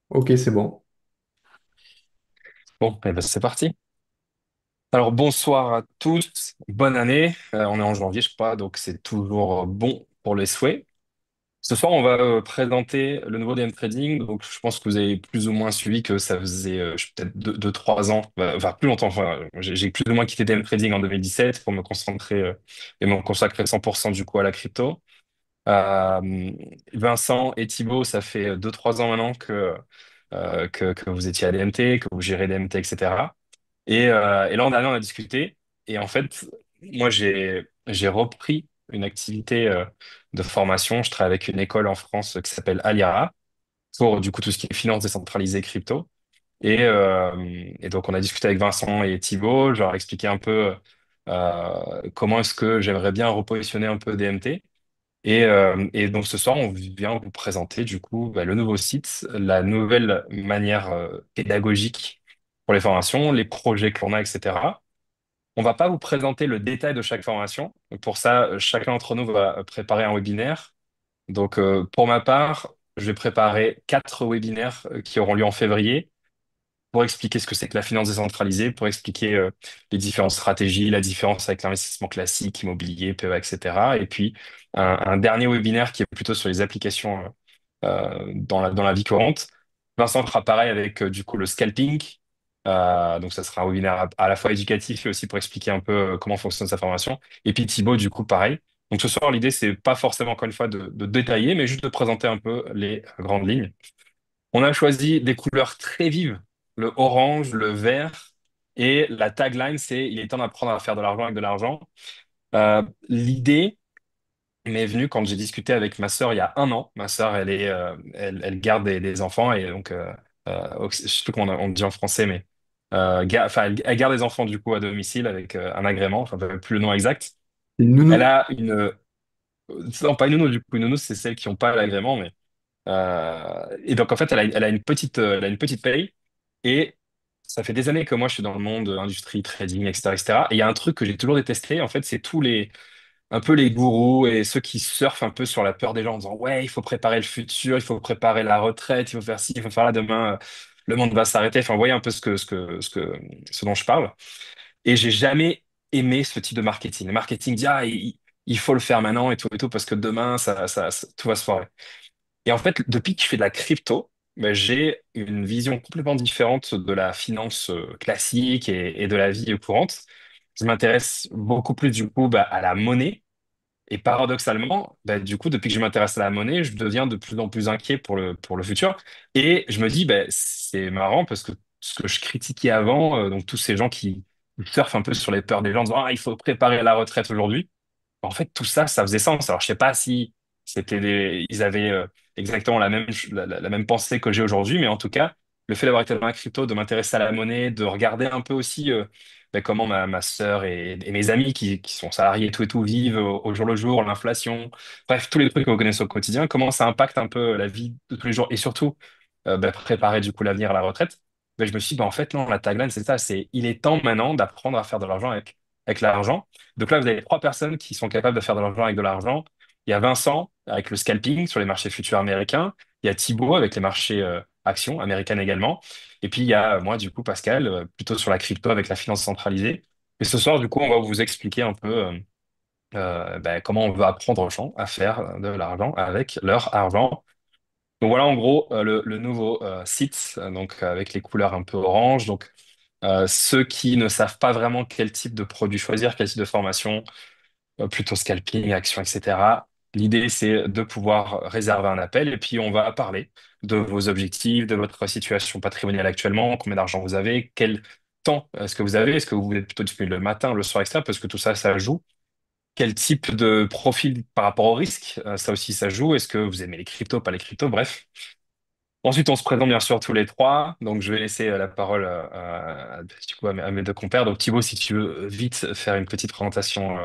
Ok, c'est bon. Bon, eh ben, c'est parti. Alors bonsoir à tous, bonne année. On est en janvier, je crois, donc c'est toujours bon pour les souhaits. Ce soir, on va présenter le nouveau DM Trading. Donc je pense que vous avez plus ou moins suivi que ça faisait peut-être 3 ans, enfin plus longtemps. Enfin, j'ai plus ou moins quitté DM Trading en 2017 pour me concentrer et me consacrer 100% du coup à la crypto. Euh, Vincent et Thibaut, ça fait 2 3 ans maintenant que vous étiez à DMT, que vous gérez DMT, etc. Et l'an dernier, on a discuté. Et en fait, moi, j'ai repris une activité de formation. Je travaille avec une école en France qui s'appelle Aliara pour du coup tout ce qui est finance décentralisée, crypto. Et donc, on a discuté avec Vincent et Thibaut. Je leur ai expliqué un peu comment est-ce que j'aimerais bien repositionner un peu DMT. Et donc, ce soir, on vient vous présenter du coup le nouveau site, la nouvelle manière pédagogique pour les formations, les projets que l'on a, etc. On va pas vous présenter le détail de chaque formation. Donc, pour ça, chacun d'entre nous va préparer un webinaire. Donc, pour ma part, je vais préparer 4 webinaires qui auront lieu en février pour expliquer ce que c'est que la finance décentralisée, pour expliquer les différentes stratégies, la différence avec l'investissement classique, immobilier, PEA, etc. Et puis, un dernier webinaire qui est plutôt sur les applications dans la vie courante. Vincent fera pareil avec du coup le scalping. Donc ça sera un webinaire à la fois éducatif et aussi pour expliquer un peu comment fonctionne sa formation. Et puis Thibaut, du coup, pareil. Donc ce soir, l'idée, c'est pas forcément encore une fois de détailler, mais juste de présenter un peu les grandes lignes. On a choisi des couleurs très vives, le orange, le vert, et la tagline, c'est Il est temps d'apprendre à faire de l'argent avec de l'argent. L'idée m'est venue quand j'ai discuté avec ma sœur il y a un an. Ma sœur, elle garde des enfants, et donc, je sais plus comment on dit en français, mais enfin, elle garde des enfants du coup à domicile avec un agrément, enfin, plus le nom exact. Une Elle nounou. a non, pas une nounou, du coup, une nounou, c'est celles qui n'ont pas l'agrément, mais et donc en fait, elle a une petite paye. Et ça fait des années que moi je suis dans le monde industrie, trading, etc., etc. Et il y a un truc que j'ai toujours détesté, en fait, c'est un peu les gourous et ceux qui surfent un peu sur la peur des gens en disant ouais, il faut préparer le futur, il faut préparer la retraite, il faut faire ci, il faut faire là, demain, le monde va s'arrêter. Enfin, vous voyez un peu ce dont je parle. Et j'ai jamais aimé ce type de marketing. Le marketing dit ah, il faut le faire maintenant et tout, parce que demain, tout va se foirer. Et en fait, depuis que je fais de la crypto, ben, j'ai une vision complètement différente de la finance classique et de la vie courante. Je m'intéresse beaucoup plus du coup à la monnaie. Et paradoxalement, ben, du coup, depuis que je m'intéresse à la monnaie, je deviens de plus en plus inquiet pour le futur. Et je me dis, ben, c'est marrant parce que ce que je critiquais avant, donc tous ces gens qui surfent un peu sur les peurs des gens en disant, ah, il faut préparer la retraite aujourd'hui. En fait, tout ça, ça faisait sens. Alors, je sais pas si ils avaient exactement la même pensée que j'ai aujourd'hui, mais en tout cas, le fait d'avoir été dans la crypto, de m'intéresser à la monnaie, de regarder un peu aussi comment ma sœur et mes amis qui sont salariés et tout vivent au jour le jour, l'inflation, bref, tous les trucs que vous connaissez au quotidien, comment ça impacte un peu la vie de tous les jours et surtout préparer du coup l'avenir à la retraite. Ben, je me suis dit, ben, en fait, non, la tagline, c'est ça, c'est il est temps maintenant d'apprendre à faire de l'argent avec l'argent. Donc là, vous avez 3 personnes qui sont capables de faire de l'argent avec de l'argent. Il y a Vincent avec le scalping sur les marchés futurs américains. Il y a Thibaut avec les marchés actions américaines également. Et puis il y a moi, du coup, Pascal, plutôt sur la crypto avec la finance centralisée. Et ce soir, du coup, on va vous expliquer un peu comment on veut apprendre aux gens à faire de l'argent avec leur argent. Donc voilà, en gros, le nouveau site, donc avec les couleurs un peu orange. Donc ceux qui ne savent pas vraiment quel type de produit choisir, quel type de formation, plutôt scalping, action, etc. L'idée, c'est de pouvoir réserver un appel et puis on va parler de vos objectifs, de votre situation patrimoniale actuellement, combien d'argent vous avez, quel temps est-ce que vous avez, est-ce que vous êtes plutôt disponible le matin, le soir, etc. Parce que tout ça, ça joue. Quel type de profil par rapport au risque, ça aussi, ça joue. Est-ce que vous aimez les cryptos, pas les cryptos, bref. Ensuite, on se présente bien sûr tous les trois. Donc, je vais laisser la parole du coup, à mes 2 compères. Donc, Thibaut, si tu veux vite faire une petite présentation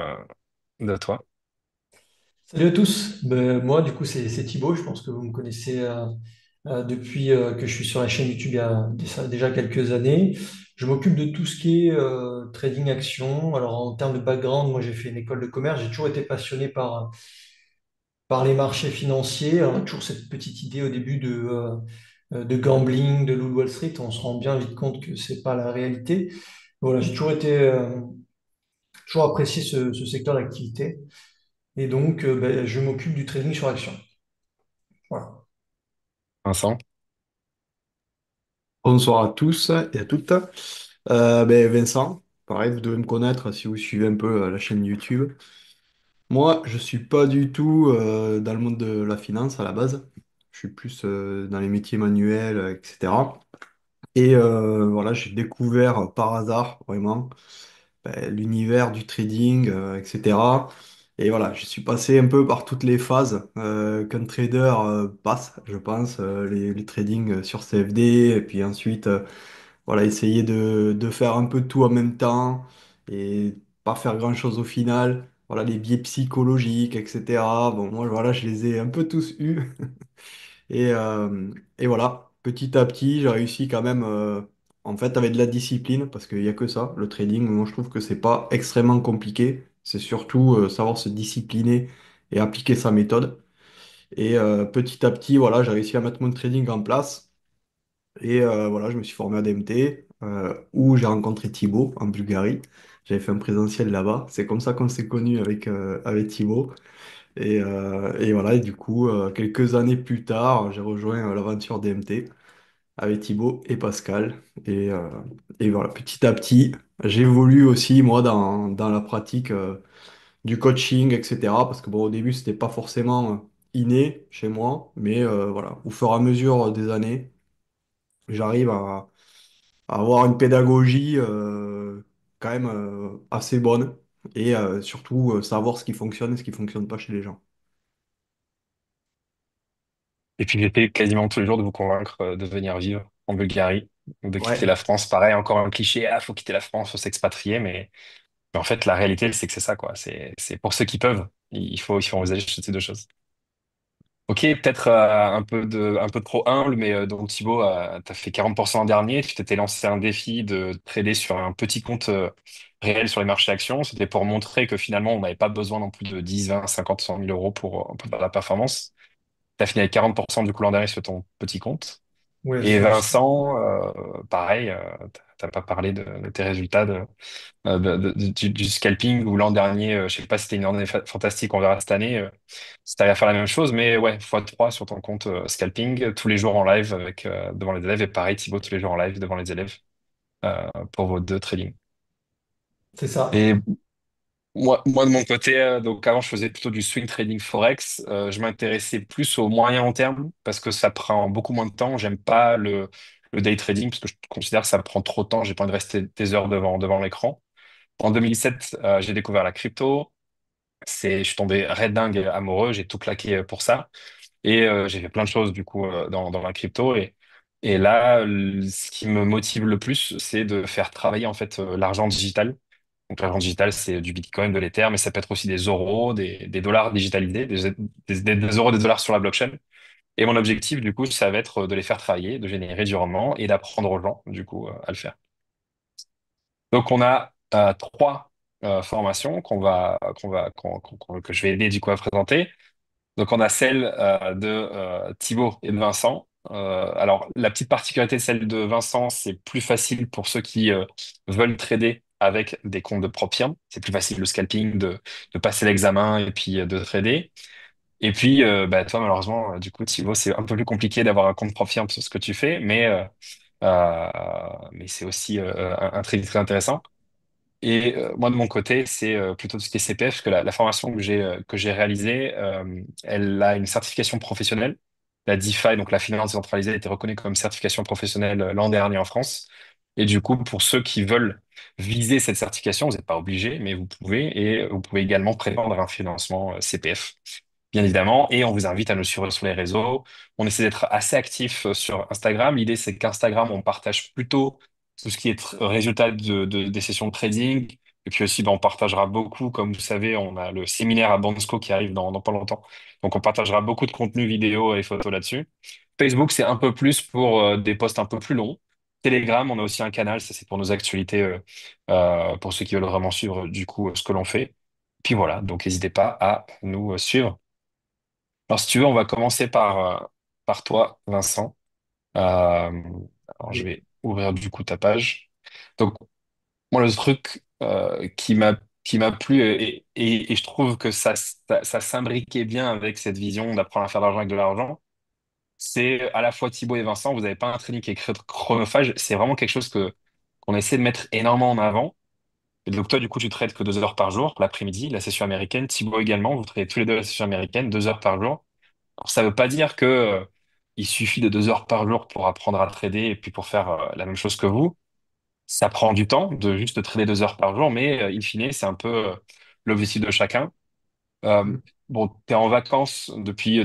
de toi. Salut à tous. Ben, moi, du coup, c'est Thibaut. Je pense que vous me connaissez depuis que je suis sur la chaîne YouTube il y a déjà quelques années. Je m'occupe de tout ce qui est trading action. Alors, en termes de background, moi, j'ai fait une école de commerce. J'ai toujours été passionné par les marchés financiers. Alors, toujours cette petite idée au début de gambling, de loup de Wall Street, on se rend bien vite compte que c'est pas la réalité. Voilà, j'ai toujours apprécié ce secteur d'activité. Et donc, ben, je m'occupe du trading sur action. Voilà. Vincent? Bonsoir à tous et à toutes. Vincent, pareil, vous devez me connaître si vous suivez un peu la chaîne YouTube. Moi, je suis pas du tout dans le monde de la finance à la base. Je suis plus dans les métiers manuels, etc. Voilà, j'ai découvert par hasard vraiment l'univers du trading, etc. Et voilà, je suis passé un peu par toutes les phases qu'un trader passe, je pense, les tradings sur CFD, et puis ensuite voilà, essayer de faire un peu de tout en même temps et pas faire grand-chose au final. Voilà, les biais psychologiques, etc. Bon, moi, voilà, je les ai un peu tous eus. Et, euh, et voilà, petit à petit, j'ai réussi quand même, en fait, avec de la discipline, parce qu'il n'y a que ça, le trading. Moi, je trouve que c'est pas extrêmement compliqué. C'est surtout savoir se discipliner et appliquer sa méthode. Petit à petit, voilà, j'ai réussi à mettre mon trading en place. Voilà, je me suis formé à DMT, où j'ai rencontré Thibaut en Bulgarie. J'avais fait un présentiel là-bas. C'est comme ça qu'on s'est connus avec Thibaut. Et voilà, et du coup, quelques années plus tard, j'ai rejoint l'aventure DMT avec Thibaut et Pascal. Et voilà, petit à petit, j'évolue aussi, moi, dans la pratique du coaching, etc. Parce que bon, au début, c'était pas forcément inné chez moi, mais voilà, au fur et à mesure des années, j'arrive à avoir une pédagogie quand même assez bonne et surtout savoir ce qui fonctionne et ce qui fonctionne pas chez les gens. Et puis j'essaie quasiment tous les jours de vous convaincre de venir vivre en Bulgarie, de quitter Ouais, la France. Pareil, encore un cliché, ah, faut quitter la France, faut s'expatrier, mais en fait, la réalité, c'est que c'est ça, quoi. C'est pour ceux qui peuvent. Il faut envisager ces deux choses. Ok, peut-être un peu trop humble, mais donc Thibaut, tu as fait 40% l'an dernier. Tu t'étais lancé un défi de trader sur un petit compte réel sur les marchés actions. C'était pour montrer que finalement, on n'avait pas besoin non plus de 10, 20, 50, 100 000 euros pour faire la performance. Tu as fini avec 40% du coup l'an dernier sur ton petit compte. Ouais, Et c'est juste. Vincent, pareil, t'as pas parlé de tes résultats du scalping où l'an dernier, je sais pas si c'était une année fantastique, on verra cette année, si t'arrives à faire la même chose, mais ouais, x3 sur ton compte scalping, tous les jours en live avec, devant les élèves, et pareil, Thibaut, tous les jours en live devant les élèves pour vos deux trading. C'est ça. Et moi de mon côté, donc avant je faisais plutôt du swing trading forex. Je m'intéressais plus au moyen long terme parce que ça prend beaucoup moins de temps. J'aime pas le day trading parce que je considère que ça prend trop de temps. J'ai pas envie de rester des heures devant l'écran. En 2007, j'ai découvert la crypto. Je suis tombé red dingue amoureux. J'ai tout claqué pour ça et j'ai fait plein de choses du coup dans la crypto et là, ce qui me motive le plus, c'est de faire travailler en fait l'argent digital. Donc l'argent digital, c'est du Bitcoin, de l'Ether, mais ça peut être aussi des euros, des dollars digitalisés, des euros, des dollars sur la blockchain. Et mon objectif, du coup, ça va être de les faire travailler, de générer du rendement et d'apprendre aux gens, du coup, à le faire. Donc on a trois formations que je vais aider, du coup, à présenter. Donc, on a celle de Thibaut et de Vincent. Alors, la petite particularité de celle de Vincent, c'est plus facile pour ceux qui veulent trader avec des comptes de propre firme. C'est plus facile le scalping, de passer l'examen et puis de trader. Et puis, bah, toi, malheureusement, du coup, Thibaut, c'est un peu plus compliqué d'avoir un compte propre firme sur ce que tu fais, euh, mais c'est aussi un trade très intéressant. Et moi, de mon côté, c'est plutôt tout ce qui est CPF, parce que la formation que j'ai réalisée, elle a une certification professionnelle. La DeFi, donc la finance décentralisée, a été reconnue comme certification professionnelle l'an dernier en France. Et du coup, pour ceux qui veulent viser cette certification, vous n'êtes pas obligé, mais vous pouvez, et vous pouvez également prétendre à un financement CPF bien évidemment, et on vous invite à nous suivre sur les réseaux. On essaie d'être assez actif sur Instagram. L'idée, c'est qu'Instagram, on partage plutôt tout ce qui est résultat des sessions de trading. Et puis aussi, ben, on partagera beaucoup, comme vous savez, on a le séminaire à Bandsco qui arrive dans pas longtemps. Donc, on partagera beaucoup de contenu vidéo et photos là-dessus. Facebook, c'est un peu plus pour des posts un peu plus longs. Telegram, on a aussi un canal, ça c'est pour nos actualités, pour ceux qui veulent vraiment suivre du coup ce que l'on fait. Puis voilà, donc n'hésitez pas à nous suivre. Alors, si tu veux, on va commencer par toi, Vincent. Euh, alors, je vais ouvrir du coup ta page. Donc, moi, le truc qui m'a plu et je trouve que ça s'imbriquait bien avec cette vision d'apprendre à faire de l'argent avec de l'argent, c'est à la fois Thibaut et Vincent, vous n'avez pas un trading qui est chronophage, c'est vraiment quelque chose qu'on essaie de mettre énormément en avant. Et donc toi, du coup, tu trades que 2 heures par jour, l'après-midi, la session américaine. Thibaut également, vous tradez tous les deux la session américaine, 2 heures par jour. Alors, ça veut pas dire que il suffit de 2 heures par jour pour apprendre à trader et puis pour faire la même chose que vous. Ça prend du temps de juste trader 2 heures par jour, mais in fine, c'est un peu l'objectif de chacun. Euh, bon, t'es en vacances depuis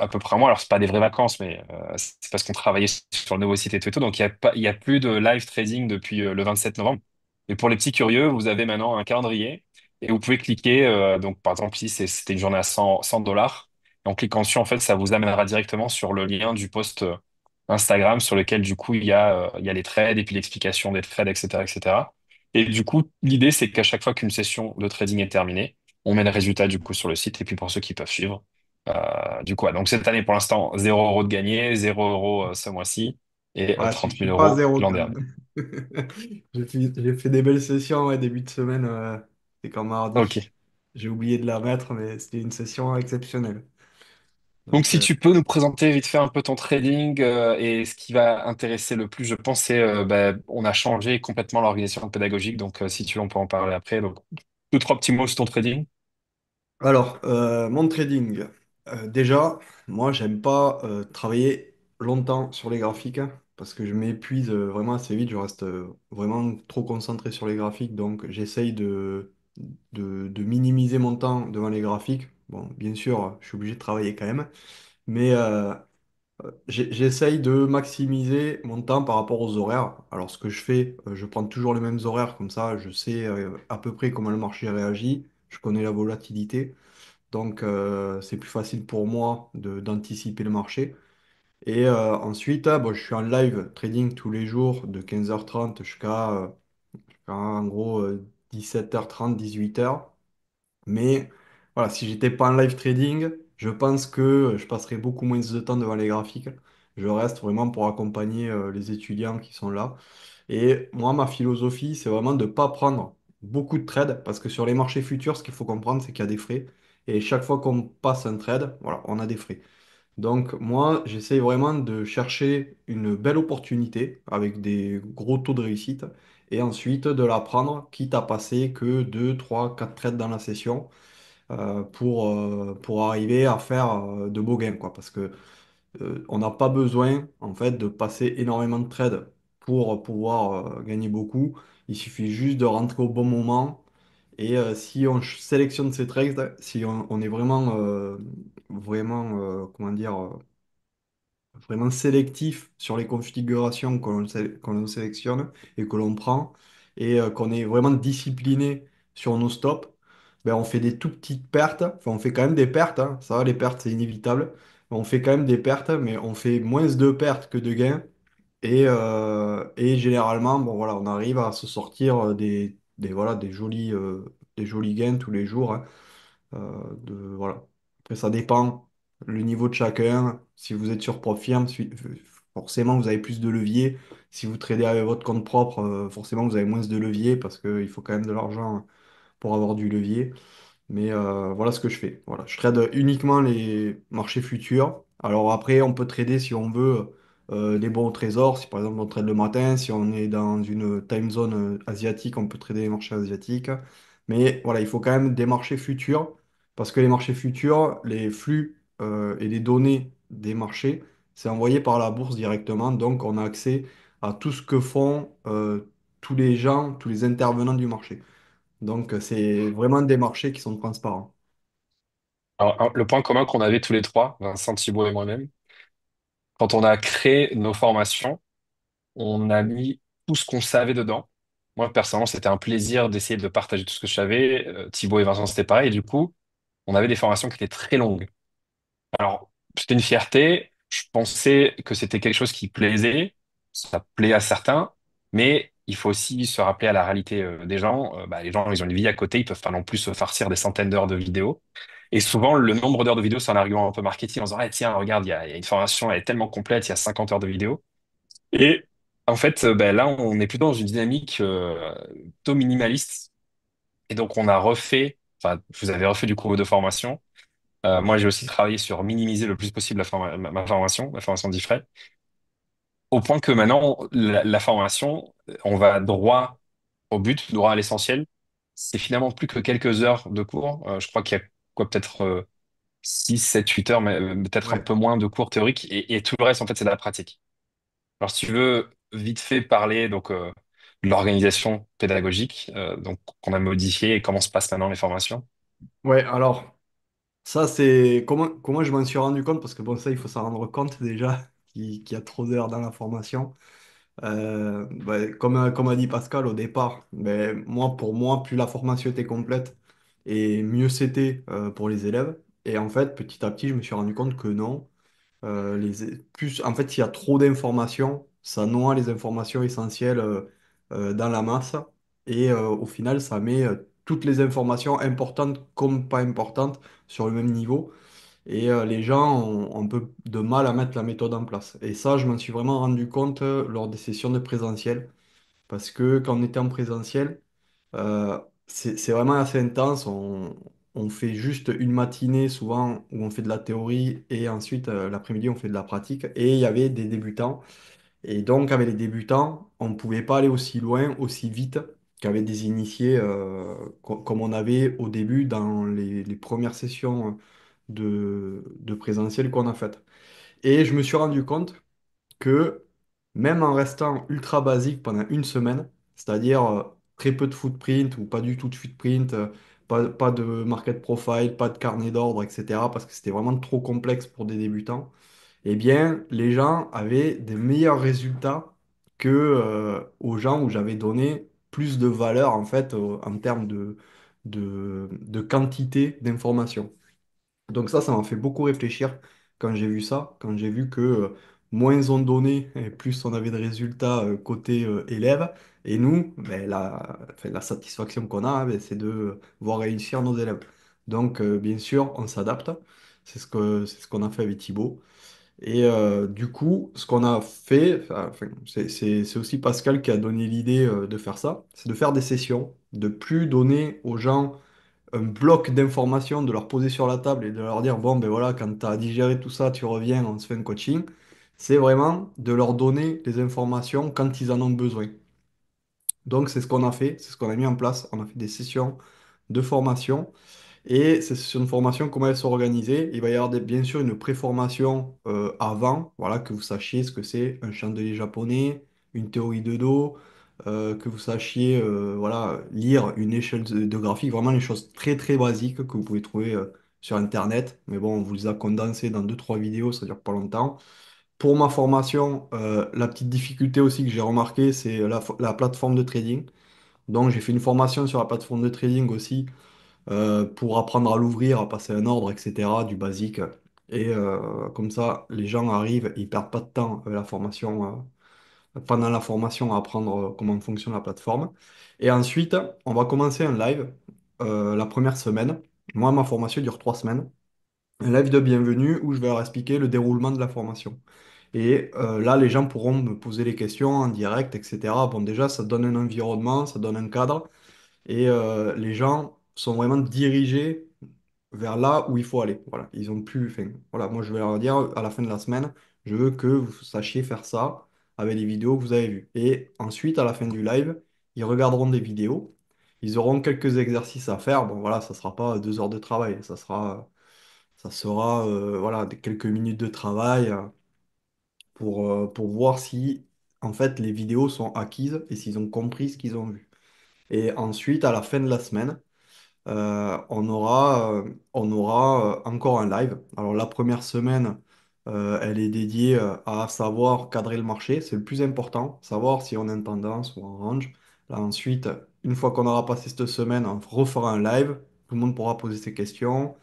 à peu près un mois. Alors, c'est pas des vraies vacances, mais c'est parce qu'on travaillait sur le nouveau site et tout. Donc, il y a plus de live trading depuis le 27 novembre. Et pour les petits curieux, vous avez maintenant un calendrier et vous pouvez cliquer. Donc, par exemple, si c'était une journée à 100 dollars, et en cliquant dessus, en fait, ça vous amènera directement sur le lien du post Instagram sur lequel, du coup, il y a les trades et puis l'explication des trades, etc., etc. Et du coup, l'idée, c'est qu'à chaque fois qu'une session de trading est terminée, on met le résultat du coup sur le site et puis pour ceux qui peuvent suivre. Du coup, ouais. Donc cette année pour l'instant, 0 € de gagné, 0 € ce mois-ci et Ouais, 30 suis 000 pas à euros zéro l'an quand dernier. même. J'ai fait des belles sessions, ouais, début de semaine. C'est quand Ok. mardi. J'ai oublié de la mettre, mais c'était une session exceptionnelle. Donc Donc, si tu peux nous présenter vite fait un peu ton trading et ce qui va intéresser le plus, je pense, c'est on a changé complètement l'organisation pédagogique. Donc si tu veux, on peut en parler après. Donc deux, trois petits mots sur ton trading. alors, mon trading. Déjà, moi, j'aime pas travailler longtemps sur les graphiques hein, parce que je m'épuise vraiment assez vite. Je reste vraiment trop concentré sur les graphiques. Donc, j'essaye de minimiser mon temps devant les graphiques. Bon, bien sûr, je suis obligé de travailler quand même. Mais j'essaye de maximiser mon temps par rapport aux horaires. Alors, ce que je fais, je prends toujours les mêmes horaires, comme ça, je sais à peu près comment le marché réagit, je connais la volatilité, donc c'est plus facile pour moi d'anticiper le marché. Et ensuite, bon, je suis en live trading tous les jours de 15h30 jusqu'à, en gros 17h30, 18h. Mais voilà, si j'étais pas en live trading, je pense que je passerais beaucoup moins de temps devant les graphiques. Je reste vraiment pour accompagner les étudiants qui sont là. Et moi, ma philosophie, c'est vraiment de ne pas prendre beaucoup de trades parce que sur les marchés futurs, ce qu'il faut comprendre, c'est qu'il y a des frais. Et chaque fois qu'on passe un trade, voilà, on a des frais. Donc moi, j'essaie vraiment de chercher une belle opportunité avec des gros taux de réussite et ensuite de la prendre, quitte à passer que 2, 3, 4 trades dans la session pour arriver à faire de beaux gains, quoi. Parce que on n'a pas besoin, en fait, de passer énormément de trades pour pouvoir gagner beaucoup. Il suffit juste de rentrer au bon moment. Et si on sélectionne ces trades, si on est vraiment, comment dire, vraiment sélectif sur les configurations que l'on sélectionne et que l'on prend, et qu'on est vraiment discipliné sur nos stops, ben on fait des tout petites pertes. Enfin, on fait quand même des pertes, hein. Ça va, les pertes, c'est inévitable. On fait quand même des pertes, mais on fait moins de pertes que de gains. Et généralement, bon, voilà, on arrive à se sortir voilà, des jolis gains tous les jours, hein. Voilà. Après, ça dépend le niveau de chacun. Si vous êtes sur Profirm, forcément, vous avez plus de levier. Si vous tradez avec votre compte propre, forcément, vous avez moins de levier parce qu'il faut quand même de l'argent pour avoir du levier. Mais voilà ce que je fais. Voilà, je trade uniquement les marchés futurs. Alors après, on peut trader si on veut des bons au trésor. Si par exemple on trade le matin, si on est dans une time zone asiatique, on peut trader les marchés asiatiques. Mais voilà, il faut quand même des marchés futurs parce que les marchés futurs, les flux et les données des marchés, c'est envoyé par la bourse directement. Donc on a accès à tout ce que font tous les gens, tous les intervenants du marché. Donc, c'est vraiment des marchés qui sont transparents. Alors, le point commun qu'on avait tous les trois, Vincent, Thibaut et moi-même, quand on a créé nos formations, on a mis tout ce qu'on savait dedans. Moi, personnellement, c'était un plaisir d'essayer de partager tout ce que je savais. Thibaut et Vincent, c'était pareil. Et du coup, on avait des formations qui étaient très longues. Alors, c'était une fierté. Je pensais que c'était quelque chose qui plaisait. Ça plaît à certains. Mais il faut aussi se rappeler à la réalité des gens. Les gens, ils ont une vie à côté. Ils peuvent pas non plus se farcir des centaines d'heures de vidéos. Et souvent, le nombre d'heures de vidéo, c'est un argument un peu marketing en disant, ah, tiens, regarde, il y a une formation, elle est tellement complète, il y a 50 heures de vidéo. Et en fait, ben, là, on est plutôt dans une dynamique plutôt minimaliste. Et donc, on a refait, enfin, vous avez refait du cours de formation. Moi, j'ai aussi travaillé sur minimiser le plus possible ma formation, la formation d'Ifrey, au point que maintenant, la formation, on va droit au but, droit à l'essentiel. C'est finalement plus que quelques heures de cours. Je crois qu'il y a quoi, peut-être 6, 7, 8 heures, mais peut-être un Ouais. peu moins de cours théoriques. Et tout le reste, en fait, c'est de la pratique. Alors, si tu veux vite fait parler donc, de l'organisation pédagogique donc, qu'on a modifiée et comment se passent maintenant les formations. Ouais, alors, ça, c'est comment je m'en suis rendu compte, parce que bon, ça, il faut s'en rendre compte déjà qu'il y a trop d'heures dans la formation. Comme a dit Pascal au départ, moi, pour moi, plus la formation était complète et mieux c'était pour les élèves. Et en fait, petit à petit, je me suis rendu compte que non. En fait, s'il y a trop d'informations, ça noie les informations essentielles dans la masse. Et au final, ça met toutes les informations importantes comme pas importantes sur le même niveau. Et les gens ont un peu de mal à mettre la méthode en place. Et ça, je m'en suis vraiment rendu compte lors des sessions de présentiel. Parce que quand on était en présentiel, c'est vraiment assez intense. On fait juste une matinée souvent où on fait de la théorie et ensuite l'après-midi on fait de la pratique. Et il y avait des débutants. Et donc avec les débutants, on ne pouvait pas aller aussi loin, aussi vite qu'avec des initiés comme on avait au début dans les premières sessions de présentiel qu'on a faites. Et je me suis rendu compte que même en restant ultra basique pendant une semaine, c'est-à-dire très peu de footprint ou pas du tout de footprint, pas de market profile, pas de carnet d'ordre, etc., parce que c'était vraiment trop complexe pour des débutants, eh bien, les gens avaient des meilleurs résultats que, aux gens où j'avais donné plus de valeur, en fait, en termes de quantité d'informations. Donc ça m'a fait beaucoup réfléchir quand j'ai vu ça, quand j'ai vu que moins on donnait, et plus on avait de résultats côté élève. Et nous, enfin, la satisfaction qu'on a, c'est de voir réussir nos élèves. Donc bien sûr, on s'adapte. C'est ce qu'on a fait avec Thibaut. Et du coup, ce qu'on a fait, enfin, c'est aussi Pascal qui a donné l'idée de faire ça, c'est de faire des sessions, de plus donner aux gens un bloc d'informations, de leur poser sur la table et de leur dire, bon, ben voilà, quand tu as digéré tout ça, tu reviens, on se fait un coaching. C'est vraiment de leur donner les informations quand ils en ont besoin. Donc, c'est ce qu'on a fait, c'est ce qu'on a mis en place. On a fait des sessions de formation. Et ces sessions de formation, comment elles sont organisées? Il va y avoir bien sûr une préformation avant, voilà, que vous sachiez ce que c'est un chandelier japonais, une théorie de dos, que vous sachiez voilà, lire une échelle de graphique, vraiment les choses très très basiques que vous pouvez trouver sur Internet. Mais bon, on vous les a condensées dans deux trois vidéos, ça dure pas longtemps. Pour ma formation, la petite difficulté aussi que j'ai remarqué, c'est la plateforme de trading. Donc j'ai fait une formation sur la plateforme de trading aussi pour apprendre à l'ouvrir, à passer un ordre, etc., du basique. Et comme ça, les gens arrivent, ils perdent pas de temps pendant la formation à apprendre comment fonctionne la plateforme. Et ensuite, on va commencer un live la première semaine. Moi, ma formation dure 3 semaines. Un live de bienvenue où je vais leur expliquer le déroulement de la formation. Et là, les gens pourront me poser les questions en direct, etc. Bon, déjà, ça donne un environnement, ça donne un cadre. Et les gens sont vraiment dirigés vers là où il faut aller. Voilà, ils ont plus. Enfin, voilà, moi je vais leur dire à la fin de la semaine, je veux que vous sachiez faire ça avec les vidéos que vous avez vues. Et ensuite, à la fin du live, ils regarderont des vidéos. Ils auront quelques exercices à faire. Bon, voilà, ça sera pas 2 heures de travail. Ça sera voilà, quelques minutes de travail pour voir si en fait les vidéos sont acquises et s'ils ont compris ce qu'ils ont vu. Et ensuite, à la fin de la semaine, on aura encore un live. Alors la première semaine, elle est dédiée à savoir cadrer le marché. C'est le plus important, savoir si on est en tendance ou en range. Là, ensuite, une fois qu'on aura passé cette semaine, on refera un live. Tout le monde pourra poser ses questions.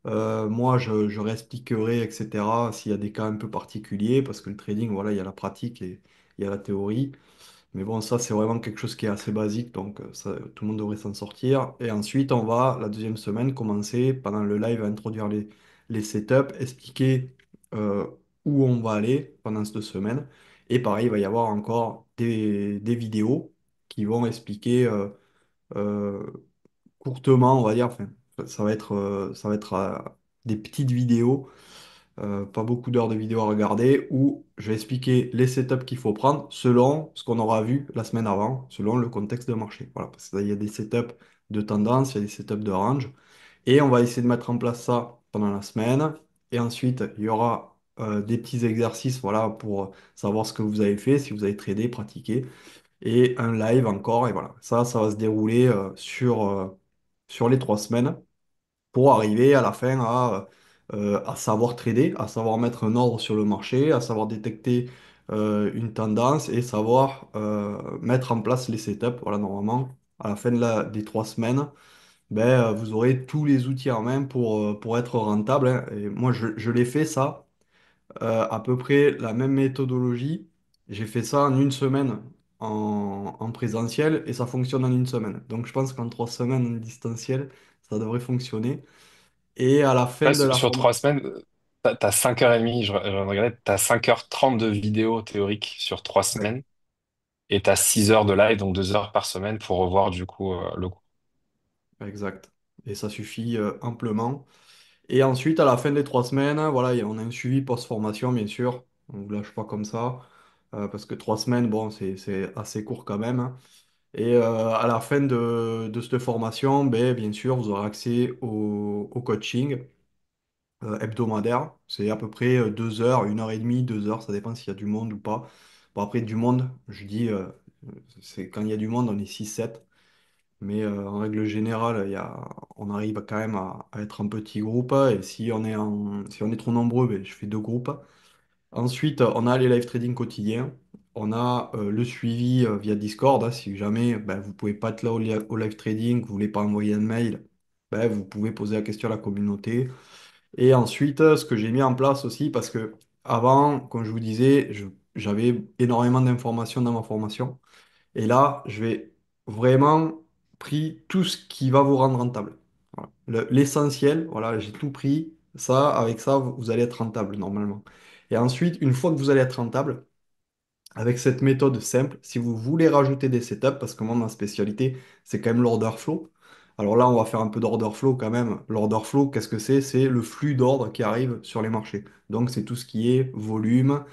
Moi, je réexpliquerai, etc., s'il y a des cas un peu particuliers, parce que le trading, voilà, il y a la pratique et il y a la théorie. Mais bon, ça, c'est vraiment quelque chose qui est assez basique, donc ça, tout le monde devrait s'en sortir. Et ensuite, on va, la deuxième semaine, commencer pendant le live à introduire les setups, expliquer euh, où on va aller pendant cette semaine. Et pareil, il va y avoir encore des vidéos qui vont expliquer euh, courtement, on va dire, enfin, ça va être des petites vidéos pas beaucoup d'heures de vidéo à regarder où je vais expliquer les setups qu'il faut prendre selon ce qu'on aura vu la semaine avant, selon le contexte de marché. Voilà, parce qu'il y a des setups de tendance, il y a des setups de range, et on va essayer de mettre en place ça pendant la semaine. Et ensuite, il y aura des petits exercices, voilà, pour savoir ce que vous avez fait, si vous avez tradé, pratiqué, et un live encore. Et voilà, ça va se dérouler sur les 3 semaines pour arriver à la fin à savoir trader, à savoir mettre un ordre sur le marché, à savoir détecter une tendance et savoir mettre en place les setups. Voilà, normalement, à la fin des 3 semaines, ben, vous aurez tous les outils en main pour être rentable, hein. Et moi, je l'ai fait ça, à peu près la même méthodologie. J'ai fait ça en une semaine en présentiel et ça fonctionne en une semaine. Donc, je pense qu'en 3 semaines en distanciel, ça devrait fonctionner. Et à la fin Ouais, de la sur formation, 3 semaines, t'as 5h30, je regardais, t'as 5h30 de vidéo théorique sur trois ouais, semaines et t'as 6 heures de live, donc 2 heures par semaine pour revoir du coup le cours. exact. Et ça suffit amplement. Et ensuite, à la fin des 3 semaines, voilà, on a un suivi post-formation, bien sûr. On ne vous lâche pas comme ça. Parce que 3 semaines, bon, c'est assez court quand même, hein. Et à la fin de cette formation, ben, bien sûr, vous aurez accès au coaching hebdomadaire. C'est à peu près 2 heures, 1 heure et demie, 2 heures, ça dépend s'il y a du monde ou pas. Bon, après, du monde, je dis, c'est quand il y a du monde, on est 6 7. Mais en règle générale, on arrive quand même à être un petit groupe. Et si on est trop nombreux, ben, je fais 2 groupes. Ensuite, on a les live trading quotidiens. On a le suivi via Discord, hein. Si jamais ben, vous ne pouvez pas être là au live trading, vous voulez pas envoyer un mail, ben, vous pouvez poser la question à la communauté. Et ensuite, ce que j'ai mis en place aussi, parce que avant, comme je vous disais, j'avais énormément d'informations dans ma formation. Et là, je vais vraiment pris tout ce qui va vous rendre rentable. Voilà. L'essentiel, voilà, j'ai tout pris. Ça, avec ça, vous allez être rentable normalement. Et ensuite, une fois que vous allez être rentable, avec cette méthode simple, si vous voulez rajouter des setups, parce que moi, ma spécialité, c'est quand même l'order flow. Alors là, on va faire un peu d'order flow quand même. L'order flow, qu'est-ce que c'est? C'est le flux d'ordre qui arrive sur les marchés. Donc, c'est tout ce qui est volume,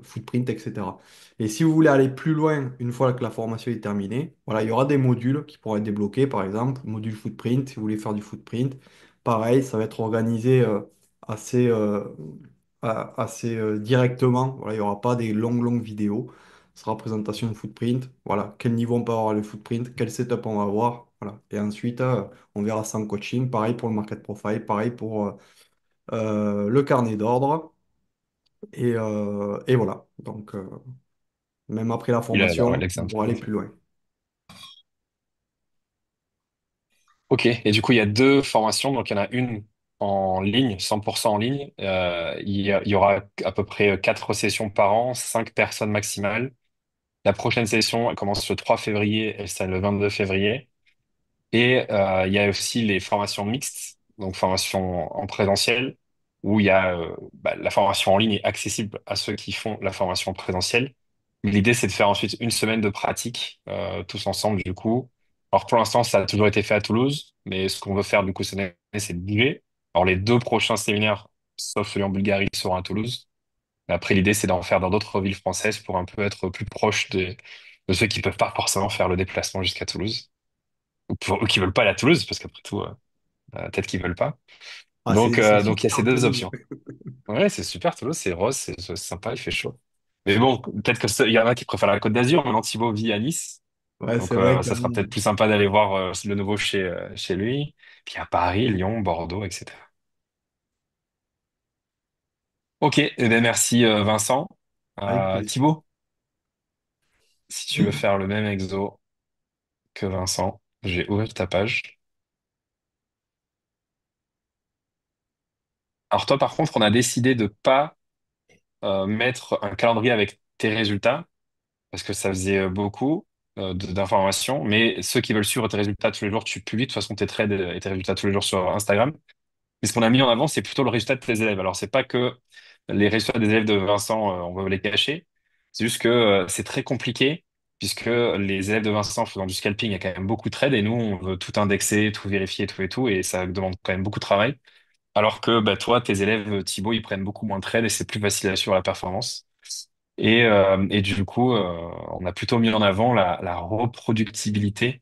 footprint, etc. Et si vous voulez aller plus loin, une fois que la formation est terminée, voilà, il y aura des modules qui pourront être débloqués, par exemple, module footprint, si vous voulez faire du footprint. Pareil, ça va être organisé assez, assez directement. Voilà, il n'y aura pas des longues, longues vidéos. Ce sera présentation de footprint. Voilà, quel niveau on peut avoir le footprint, quel setup on va avoir. Voilà. Et ensuite, on verra ça en coaching. Pareil pour le market profile, pareil pour le carnet d'ordre. Et voilà. Donc, même après la Il a l'air, ouais, formation, on l'exemple. pourra aller plus loin. Ok, et du coup, il y a deux formations. Donc, il y en a une en ligne, 100% en ligne. Il y aura à peu près 4 sessions par an, 5 personnes maximales. La prochaine session, elle commence le 3 février, elle s'arrête le 22 février. Et il y a aussi les formations mixtes, donc formation en présentiel, où il y a la formation en ligne est accessible à ceux qui font la formation présentielle. Mais l'idée, c'est de faire ensuite une semaine de pratique tous ensemble, du coup. Alors pour l'instant, ça a toujours été fait à Toulouse, mais ce qu'on veut faire du coup cette année, c'est de bouger. Alors les deux prochains séminaires, sauf celui en Bulgarie, seront à Toulouse. Mais après, l'idée, c'est d'en faire dans d'autres villes françaises pour un peu être plus proche de ceux qui peuvent pas forcément faire le déplacement jusqu'à Toulouse ou pour eux qui veulent pas aller à Toulouse, parce qu'après tout, peut-être qu'ils veulent pas. Ah, Donc, c'est donc il y a ces super deux Toulouse. options. Ouais, c'est super, Toulouse, c'est rose, c'est sympa, il fait chaud. Mais bon, peut-être que il y en a qui préfèrent la Côte d'Azur, maintenant Thibaut vit à Nice. Ouais, c'est Donc, vrai qu'à ça sera peut-être plus sympa d'aller voir le nouveau chez lui. Puis à Paris, Lyon, Bordeaux, etc. Ok, eh bien, merci Vincent. avec plaisir. Thibaut, si tu veux Oui, faire le même exo que Vincent, j'ai ouvert ta page. Alors toi, par contre, on a décidé de pas mettre un calendrier avec tes résultats. parce que ça faisait beaucoup d'informations. Mais ceux qui veulent suivre tes résultats tous les jours, tu publies de toute façon tes trades et tes résultats tous les jours sur Instagram. Mais ce qu'on a mis en avant, c'est plutôt le résultat de tes élèves. Alors, c'est pas que les résultats des élèves de Vincent, on va les cacher. C'est juste que c'est très compliqué, puisque les élèves de Vincent faisant du scalping, il y a quand même beaucoup de trades, et nous, on veut tout indexer, tout vérifier, tout et tout, et ça demande quand même beaucoup de travail. Alors que bah, toi, tes élèves, Thibaut, ils prennent beaucoup moins de trades, et c'est plus facile à suivre la performance. Et du coup, on a plutôt mis en avant la reproductibilité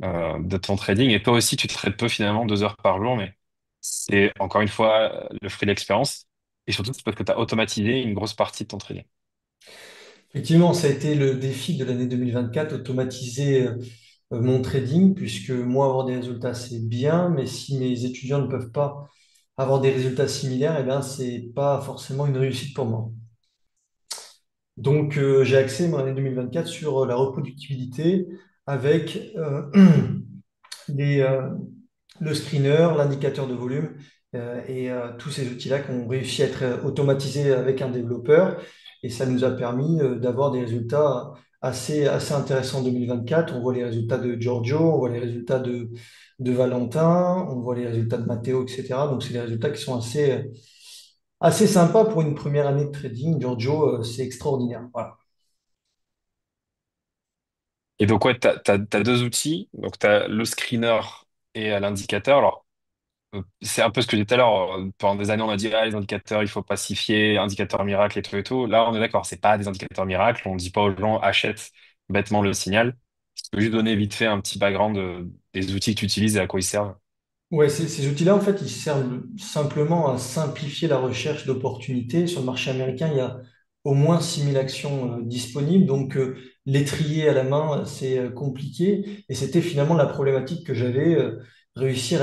de ton trading. Et toi aussi, tu trades peu finalement, 2 heures par jour, mais c'est encore une fois le fruit de l'expérience. Et surtout, c'est parce que tu as automatisé une grosse partie de ton trading. Effectivement, ça a été le défi de l'année 2024, automatiser mon trading, puisque moi, avoir des résultats, c'est bien, mais si mes étudiants ne peuvent pas avoir des résultats similaires, eh bien, c'est pas forcément une réussite pour moi. Donc, j'ai axé mon année 2024 sur la reproductibilité avec les, le screener, l'indicateur de volume et tous ces outils-là qui ont réussi à être automatisés avec un développeur. Et ça nous a permis d'avoir des résultats assez intéressants en 2024. On voit les résultats de Giorgio, on voit les résultats de Valentin, on voit les résultats de Matteo, etc. Donc, c'est des résultats qui sont assez sympas pour une première année de trading. Giorgio, c'est extraordinaire. Voilà. Et donc, ouais, tu as 2 outils. Donc, tu as le screener et l'indicateur. Alors, c'est un peu ce que j'ai dit tout à l'heure. Pendant des années, on a dit, ah, les indicateurs, il faut pas s'y fier, indicateurs miracles et tout et tout. Là, on est d'accord, c'est pas des indicateurs miracles. On dit pas aux gens, achète bêtement le signal. Je peux juste donner vite fait un petit background des outils que tu utilises et à quoi ils servent. Ouais, ces outils-là, en fait, ils servent simplement à simplifier la recherche d'opportunités. Sur le marché américain, il y a au moins 6 000 actions disponibles. Donc, les trier à la main, c'est compliqué. Et c'était finalement la problématique que j'avais, réussir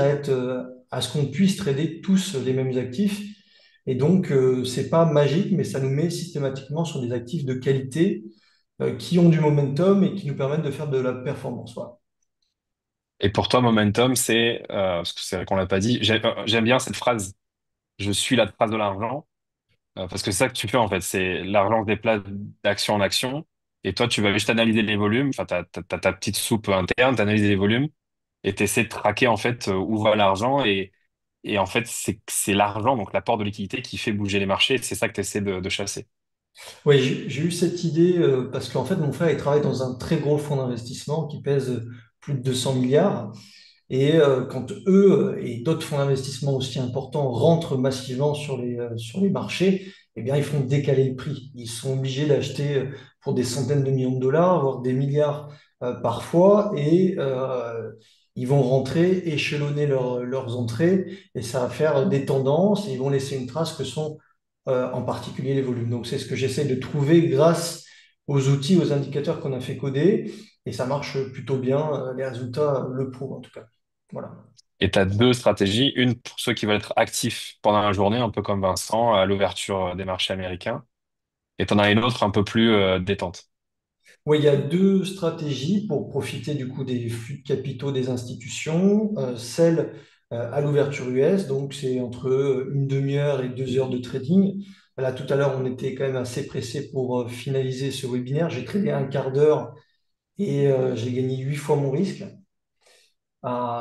à ce qu'on puisse trader tous les mêmes actifs. Et donc, c'est pas magique, mais ça nous met systématiquement sur des actifs de qualité, qui ont du momentum et qui nous permettent de faire de la performance. Voilà. Et pour toi, momentum, parce que c'est vrai qu'on l'a pas dit, j'aime bien cette phrase, je suis la trace de l'argent, parce que c'est ça que tu fais en fait, c'est l'argent se déplace d'action en action, et toi, tu vas juste analyser les volumes, enfin, t'as ta petite soupe interne, t'analyses les volumes, et t'essaies de traquer en fait où va l'argent, et en fait, c'est l'argent, donc l'apport de liquidité qui fait bouger les marchés, et c'est ça que tu essaies de chasser. Oui, j'ai eu cette idée parce qu'en fait, mon frère, il travaille dans un très gros fonds d'investissement qui pèse plus de 200 milliards. Et quand eux et d'autres fonds d'investissement aussi importants rentrent massivement sur les marchés, eh bien, ils font décaler le prix. Ils sont obligés d'acheter pour des centaines de millions de dollars, voire des milliards parfois, et ils vont rentrer, échelonner leurs entrées, et ça va faire des tendances, et ils vont laisser une trace que sont en particulier les volumes. Donc, c'est ce que j'essaie de trouver grâce aux outils, aux indicateurs qu'on a fait coder, et ça marche plutôt bien. Les résultats le prouvent en tout cas. Voilà. Et tu as 2 stratégies, une pour ceux qui veulent être actifs pendant la journée, un peu comme Vincent, à l'ouverture des marchés américains, et tu en as une autre un peu plus détente. Oui, il y a deux stratégies pour profiter du coup des flux de capitaux des institutions. Celle à l'ouverture US, donc c'est entre une demi-heure et 2 heures de trading. Là, tout à l'heure, on était quand même assez pressé pour finaliser ce webinaire. J'ai tradé un quart d'heure et j'ai gagné 8 fois mon risque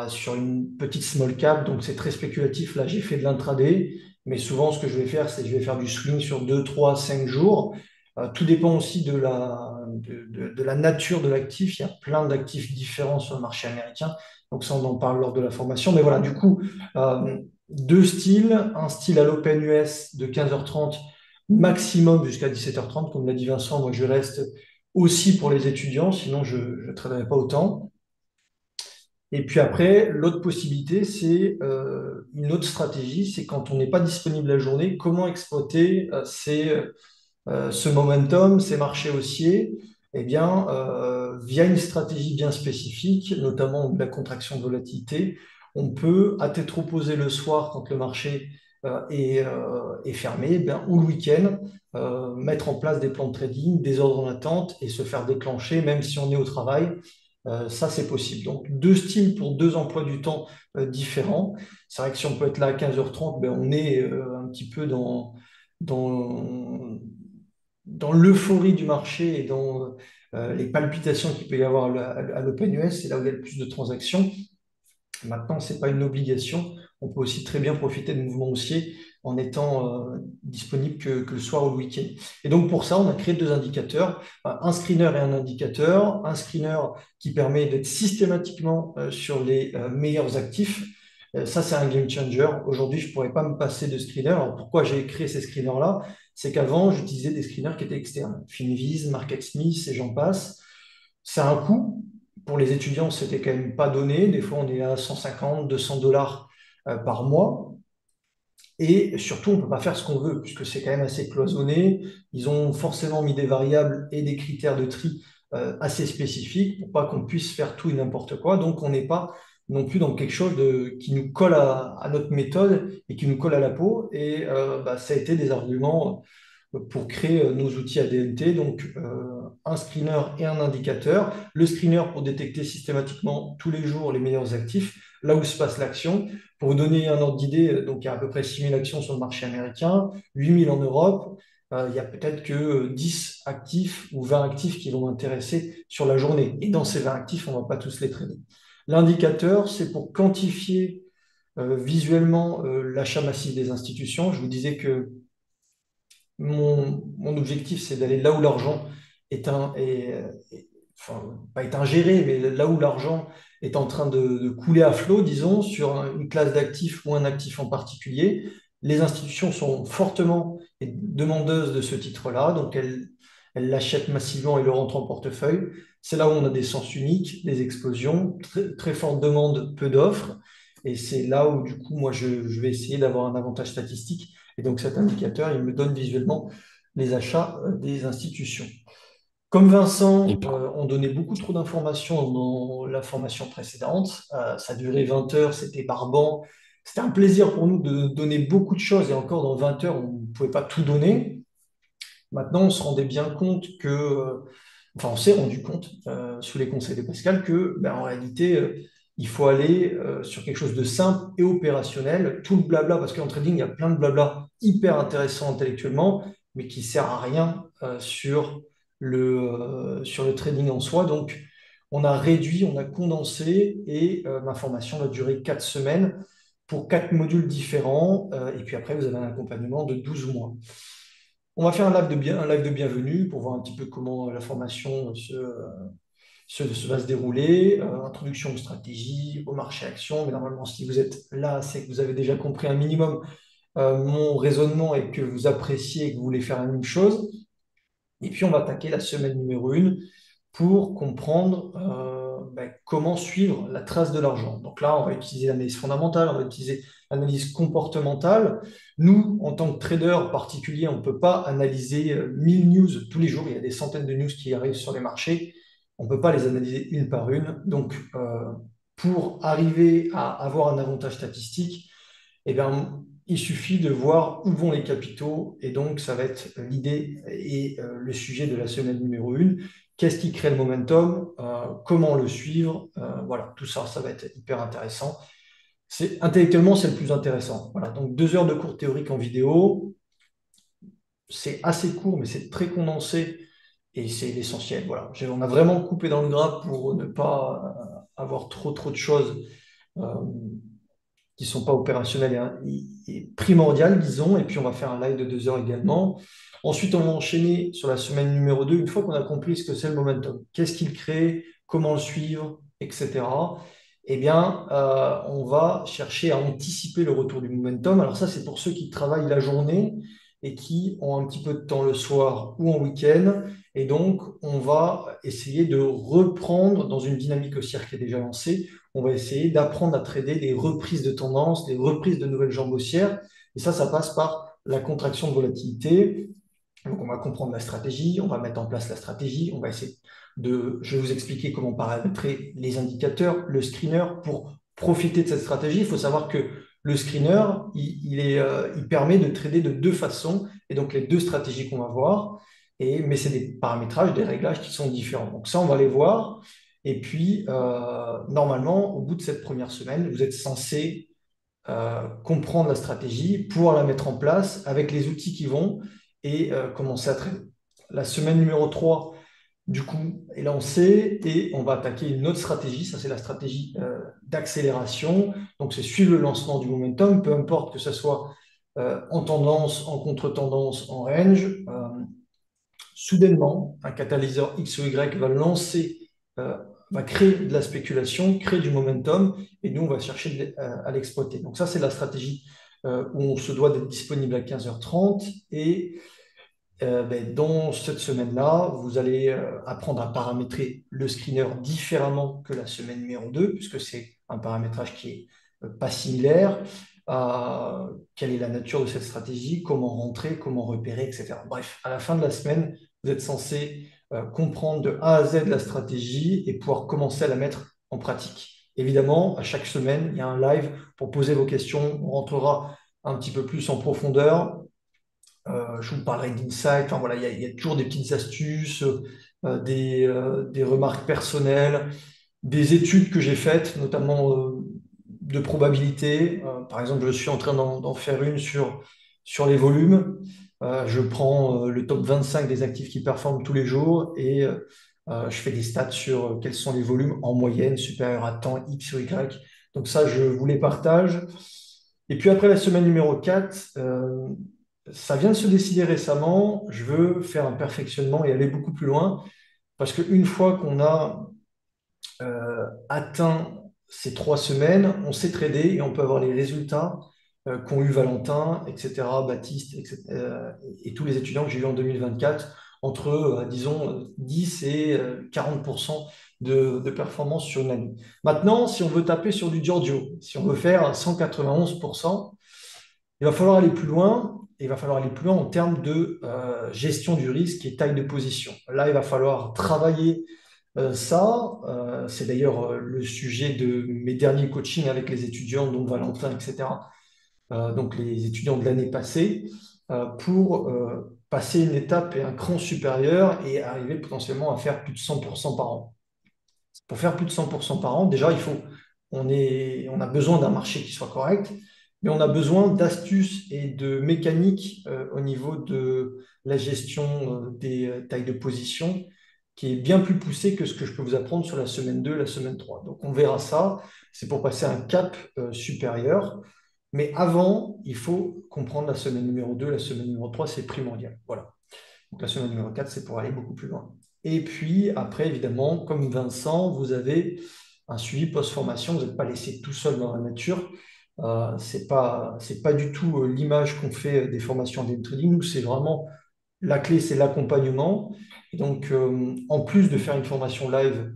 sur une petite small cap, donc c'est très spéculatif. Là, j'ai fait de l'intraday, mais souvent, ce que je vais faire, c'est que je vais faire du swing sur 2, 3, 5 jours. Tout dépend aussi de la nature de l'actif. Il y a plein d'actifs différents sur le marché américain, donc ça, on en parle lors de la formation. Mais voilà, du coup, deux styles, un style à l'Open US de 15h30 maximum jusqu'à 17h30, comme l'a dit Vincent. Moi, je reste aussi pour les étudiants, sinon je ne traderai pas autant. Et puis après, l'autre possibilité, c'est une autre stratégie, c'est quand on n'est pas disponible la journée, comment exploiter ce momentum, ces marchés haussiers, eh bien, via une stratégie bien spécifique, notamment de la contraction de volatilité, on peut, à tête reposée le soir, quand le marché est fermé, eh bien, ou le week-end, mettre en place des plans de trading, des ordres en attente et se faire déclencher, même si on est au travail. Ça, c'est possible. Donc, deux styles pour deux emplois du temps différents. C'est vrai que si on peut être là à 15h30, ben, on est un petit peu dans, dans l'euphorie du marché et dans les palpitations qu'il peut y avoir à l'Open US, c'est là où il y a le plus de transactions. Maintenant, ce n'est pas une obligation. On peut aussi très bien profiter de mouvements haussiers en étant disponible que le soir ou le week-end. Et donc, pour ça, on a créé deux indicateurs, un screener et un indicateur. Un screener qui permet d'être systématiquement sur les meilleurs actifs. Ça, c'est un game changer. Aujourd'hui, je ne pourrais pas me passer de screener. Alors, pourquoi j'ai créé ces screeners-là? C'est qu'avant, j'utilisais des screeners qui étaient externes. Finviz, MarketSmith et j'en passe. C'est un coût. Pour les étudiants, c'était quand même pas donné. Des fois, on est à 150, $200 par mois. Et surtout, on ne peut pas faire ce qu'on veut, puisque c'est quand même assez cloisonné. Ils ont forcément mis des variables et des critères de tri assez spécifiques pour pas qu'on puisse faire tout et n'importe quoi. Donc, on n'est pas non plus dans quelque chose qui nous colle à notre méthode et qui nous colle à la peau. Et ça a été des arguments pour créer nos outils ADNT, donc un screener et un indicateur. Le screener pour détecter systématiquement tous les jours les meilleurs actifs, là où se passe l'action. Pour vous donner un ordre d'idée, donc il y a à peu près 6 000 actions sur le marché américain, 8 000 en Europe. Il y a peut-être que 10 actifs ou 20 actifs qui vont m'intéresser sur la journée. Et dans ces 20 actifs, on ne va pas tous les trader. L'indicateur, c'est pour quantifier visuellement l'achat massif des institutions. Je vous disais que mon objectif, c'est d'aller là où l'argent enfin, pas est ingéré, mais là où l'argent est en train de couler à flot, disons, sur une classe d'actifs ou un actif en particulier. Les institutions sont fortement demandeuses de ce titre-là, donc elles l'achètent massivement et le rentrent en portefeuille. C'est là où on a des sens uniques, des explosions, très, très forte demande, peu d'offres. Et c'est là où, du coup, moi, je vais essayer d'avoir un avantage statistique. Et donc, cet indicateur, il me donne visuellement les achats des institutions. Comme Et Vincent, on donnait beaucoup trop d'informations dans la formation précédente. Ça durait 20 heures, c'était barbant. C'était un plaisir pour nous de donner beaucoup de choses et encore dans 20 heures, on ne pouvait pas tout donner. Maintenant, on se rendait bien compte enfin, on s'est rendu compte, sous les conseils de Pascal, que, ben, en réalité, il faut aller sur quelque chose de simple et opérationnel. Tout le blabla, parce qu'en trading, il y a plein de blabla hyper intéressants intellectuellement, mais qui ne sert à rien sur le trading en soi. Donc, on a réduit, on a condensé, et ma formation va durer 4 semaines pour 4 modules différents. Et puis après, vous avez un accompagnement de 12 mois. On va faire un live de bienvenue pour voir un petit peu comment la formation va se dérouler. Introduction aux stratégies, au marché action. Mais normalement, si vous êtes là, c'est que vous avez déjà compris un minimum mon raisonnement et que vous appréciez et que vous voulez faire la même chose. Et puis, on va attaquer la semaine numéro 1 pour comprendre comment suivre la trace de l'argent. Donc là, on va utiliser l'analyse fondamentale, on va utiliser l'analyse comportementale. Nous, en tant que traders particuliers, on ne peut pas analyser 1000 news tous les jours. Il y a des centaines de news qui arrivent sur les marchés. On ne peut pas les analyser une par une. Donc, pour arriver à avoir un avantage statistique, eh bien, il suffit de voir où vont les capitaux. Et donc, ça va être l'idée et le sujet de la semaine numéro 1. Qu'est-ce qui crée le momentum? Comment le suivre? Voilà, tout ça, ça va être hyper intéressant. Intellectuellement, c'est le plus intéressant. Voilà, donc 2 heures de cours théorique en vidéo. C'est assez court, mais c'est très condensé et c'est l'essentiel. Voilà. On a vraiment coupé dans le gras pour ne pas avoir trop de choses euh, qui ne sont pas opérationnelles et primordiales, disons. Et puis, on va faire un live de 2 heures également. Ensuite, on va enchaîner sur la semaine numéro 2, une fois qu'on a compris ce que c'est le momentum. Qu'est-ce qu'il crée, comment le suivre, etc. Eh bien, on va chercher à anticiper le retour du momentum. Alors ça, c'est pour ceux qui travaillent la journée et qui ont un petit peu de temps le soir ou en week-end. Et donc, on va essayer de reprendre dans une dynamique haussière qui est déjà lancée. On va essayer d'apprendre à trader des reprises de tendance, des reprises de nouvelles jambes haussières. Et ça passe par la contraction de volatilité. Donc, on va comprendre la stratégie, on va mettre en place la stratégie, on va essayer je vais vous expliquer comment paramétrer les indicateurs, le screener pour profiter de cette stratégie. Il faut savoir que le screener, il permet de trader de 2 façons, et donc les 2 stratégies qu'on va voir, mais c'est des paramétrages, des réglages qui sont différents. Donc ça, on va les voir. Et puis, normalement, au bout de cette première semaine, vous êtes censé comprendre la stratégie, pouvoir la mettre en place avec les outils qui vont et commencer à trader. La semaine numéro 3 du coup, est lancée et on va attaquer une autre stratégie. Ça, c'est la stratégie d'accélération. Donc, c'est suivre le lancement du momentum, peu importe que ce soit en tendance, en contre-tendance, en range. Soudainement, un catalyseur X ou Y va lancer, euh, va créer de la spéculation, créer du momentum, et nous, on va chercher à l'exploiter. Donc ça, c'est la stratégie où on se doit d'être disponible à 15h30. Et ben, dans cette semaine-là, vous allez apprendre à paramétrer le screener différemment que la semaine numéro 2, puisque c'est un paramétrage qui est pas similaire. Quelle est la nature de cette stratégie, comment rentrer, comment repérer, etc. Bref, à la fin de la semaine, vous êtes censé comprendre de A à Z la stratégie et pouvoir commencer à la mettre en pratique. Évidemment, à chaque semaine, il y a un live pour poser vos questions. On rentrera un petit peu plus en profondeur. Je vous parlerai d'insight. Enfin, voilà, il y a toujours des petites astuces, des remarques personnelles, des études que j'ai faites, notamment de probabilité. Par exemple, je suis en train d'en faire une sur les volumes. Je prends le top 25 des actifs qui performent tous les jours et je fais des stats sur quels sont les volumes en moyenne supérieurs à temps X ou Y. Donc ça, je vous les partage. Et puis après la semaine numéro 4, ça vient de se décider récemment. Je veux faire un perfectionnement et aller beaucoup plus loin parce qu'une fois qu'on a atteint ces 3 semaines, on sait trader et on peut avoir les résultats qu'ont eu Valentin, etc., Baptiste, etc., et tous les étudiants que j'ai eu en 2024, entre, disons, 10 et 40% de performance sur une année. Maintenant, si on veut taper sur du Giorgio, si on veut faire 191%, il va falloir aller plus loin. Il va falloir aller plus loin en termes de gestion du risque et taille de position. Là, il va falloir travailler ça. C'est d'ailleurs le sujet de mes derniers coachings avec les étudiants, dont Valentin, etc. Donc les étudiants de l'année passée, pour passer une étape et un cran supérieur et arriver potentiellement à faire plus de 100% par an. Pour faire plus de 100% par an, déjà, on a besoin d'un marché qui soit correct, mais on a besoin d'astuces et de mécaniques au niveau de la gestion des tailles de position qui est bien plus poussée que ce que je peux vous apprendre sur la semaine 2, la semaine 3. Donc on verra ça, c'est pour passer un cap supérieur. Mais avant, il faut comprendre la semaine numéro 2, la semaine numéro 3, c'est primordial. Voilà. Donc la semaine numéro 4, c'est pour aller beaucoup plus loin. Et puis après, évidemment, comme Vincent, vous avez un suivi post-formation. Vous n'êtes pas laissé tout seul dans la nature. C'est pas du tout l'image qu'on fait des formations en day trading. Nous, c'est vraiment la clé, c'est l'accompagnement. Et donc, en plus de faire une formation live,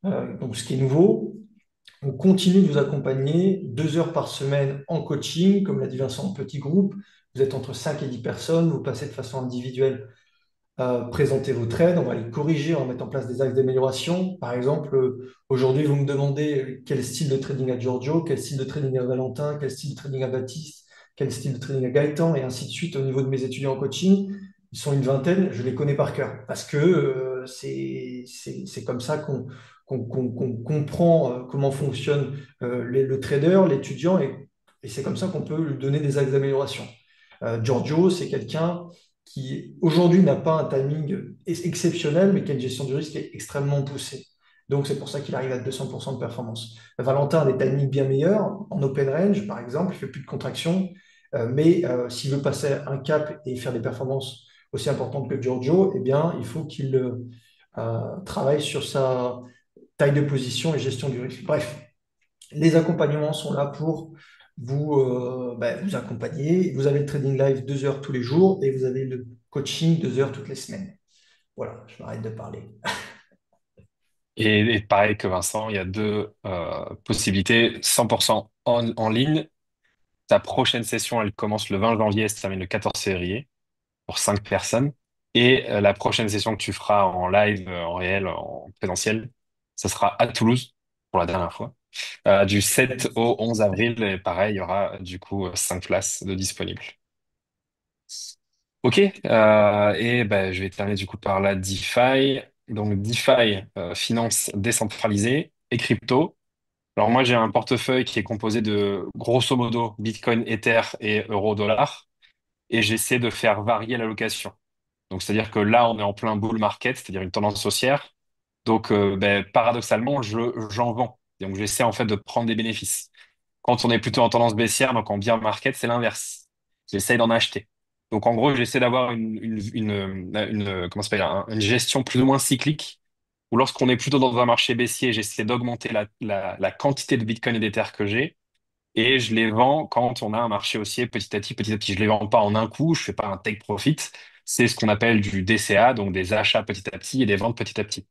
donc ce qui est nouveau, on continue de vous accompagner 2 heures par semaine en coaching, comme l'a dit Vincent, en petit groupe. Vous êtes entre 5 et 10 personnes, vous passez de façon individuelle présenter vos trades, on va les corriger, on va mettre en place des axes d'amélioration. Par exemple, aujourd'hui, vous me demandez quel style de trading à Giorgio, quel style de trading à Valentin, quel style de trading à Baptiste, quel style de trading à Gaëtan, et ainsi de suite au niveau de mes étudiants en coaching. Ils sont une vingtaine, je les connais par cœur, parce que c'est comme ça qu'on comprend comment fonctionne le trader, l'étudiant, et c'est comme ça qu'on peut lui donner des axes d'amélioration. Giorgio, c'est quelqu'un qui aujourd'hui n'a pas un timing exceptionnel, mais qui a une gestion du risque extrêmement poussée. Donc c'est pour ça qu'il arrive à 200% de performance. Valentin a des timings bien meilleurs. En open range, par exemple, il fait plus de contraction, mais s'il veut passer un cap et faire des performances aussi importantes que Giorgio, eh bien, il faut qu'il travaille sur sa taille de position et gestion du risque. Bref, les accompagnements sont là pour vous accompagner. Vous avez le trading live 2 heures tous les jours et vous avez le coaching 2 heures toutes les semaines. Voilà, je m'arrête de parler. Et pareil que Vincent, il y a deux possibilités. 100% en ligne. Ta prochaine session, elle commence le 20 janvier, elle se termine le 14 février pour 5 personnes. Et la prochaine session que tu feras en live, en réel, en présentiel, ça sera à Toulouse pour la dernière fois. Du 7 au 11 avril, et pareil, il y aura du coup 5 places de disponibles. Ok, et ben, je vais terminer du coup par la DeFi. Donc DeFi, finance décentralisée et crypto. Alors moi j'ai un portefeuille qui est composé de grosso modo Bitcoin, Ether et euro-dollar et j'essaie de faire varier l'allocation. Donc, c'est-à-dire que là, on est en plein bull market, c'est-à-dire une tendance haussière. Donc, paradoxalement, j'en vends. Donc, j'essaie en fait de prendre des bénéfices. Quand on est plutôt en tendance baissière, donc en bear market, c'est l'inverse. J'essaie d'en acheter. Donc, en gros, j'essaie d'avoir comment ça s'appelle, une gestion plus ou moins cyclique, où lorsqu'on est plutôt dans un marché baissier, j'essaie d'augmenter la quantité de Bitcoin et d'Ether que j'ai, et je les vends quand on a un marché haussier petit à petit, petit à petit. Je les vends pas en un coup, je fais pas un take profit. C'est ce qu'on appelle du DCA, donc des achats petit à petit et des ventes petit à petit.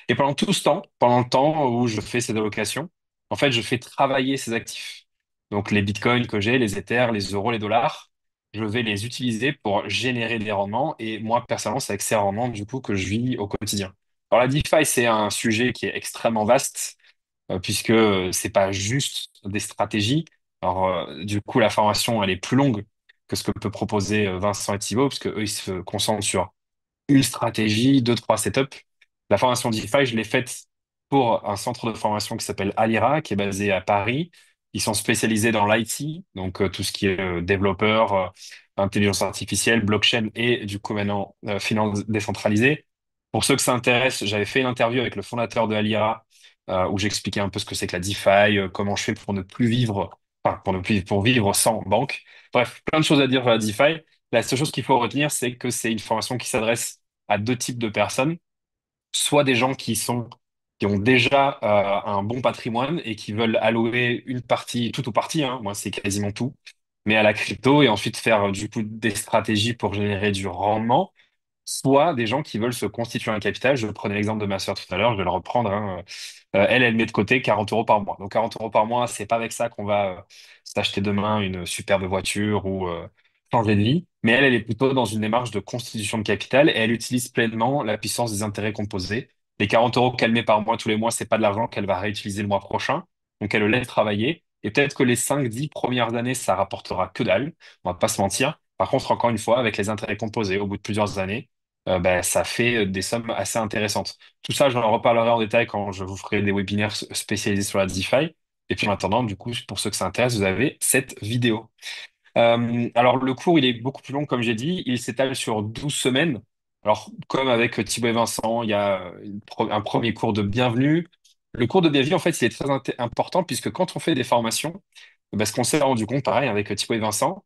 Et pendant tout ce temps, pendant le temps où je fais ces allocations, en fait, je fais travailler ces actifs. Donc, les bitcoins que j'ai, les Ethers, les euros, les dollars, je vais les utiliser pour générer des rendements. Et moi, personnellement, c'est avec ces rendements, du coup, que je vis au quotidien. Alors, la DeFi, c'est un sujet qui est extrêmement vaste, puisque c'est pas juste des stratégies. Alors, du coup, la formation, elle est plus longue que ce que peut proposer Vincent et Thibaut, parce que eux, ils se concentrent sur une stratégie, deux, trois setups. La formation DeFi, je l'ai faite pour un centre de formation qui s'appelle Alira, qui est basé à Paris. Ils sont spécialisés dans l'IT, donc tout ce qui est développeur, intelligence artificielle, blockchain et du coup maintenant finance décentralisée. Pour ceux que ça intéresse, j'avais fait une interview avec le fondateur de Alira où j'expliquais un peu ce que c'est que la DeFi, comment je fais pour ne plus vivre, enfin pour ne plus pour vivre sans banque. Bref, plein de choses à dire sur la DeFi. La seule chose qu'il faut retenir, c'est que c'est une formation qui s'adresse à deux types de personnes, soit des gens qui ont déjà un bon patrimoine et qui veulent allouer une partie, tout ou partie, hein, moi c'est quasiment tout, mais à la crypto et ensuite faire du coup des stratégies pour générer du rendement, soit des gens qui veulent se constituer un capital. Je prenais l'exemple de ma sœur tout à l'heure, je vais le reprendre, hein. Elle met de côté 40 euros par mois. Donc 40 euros par mois, c'est pas avec ça qu'on va s'acheter demain une superbe voiture ou changer de vie. Mais elle est plutôt dans une démarche de constitution de capital et elle utilise pleinement la puissance des intérêts composés. Les 40 euros qu'elle met par mois tous les mois, c'est pas de l'argent qu'elle va réutiliser le mois prochain. Donc elle le laisse travailler. Et peut-être que les 5, 10 premières années, ça rapportera que dalle. On va pas se mentir. Par contre, encore une fois, avec les intérêts composés, au bout de plusieurs années, ça fait des sommes assez intéressantes. Tout ça, j'en reparlerai en détail quand je vous ferai des webinaires spécialisés sur la DeFi. Et puis en attendant, du coup, pour ceux que ça intéresse, vous avez cette vidéo. Alors, le cours, il est beaucoup plus long, comme j'ai dit. Il s'étale sur 12 semaines. Alors, comme avec Thibaut et Vincent, il y a un premier cours de bienvenue. Le cours de bienvenue, en fait, il est très important puisque quand on fait des formations, ce qu'on s'est rendu compte, pareil, avec Thibaut et Vincent,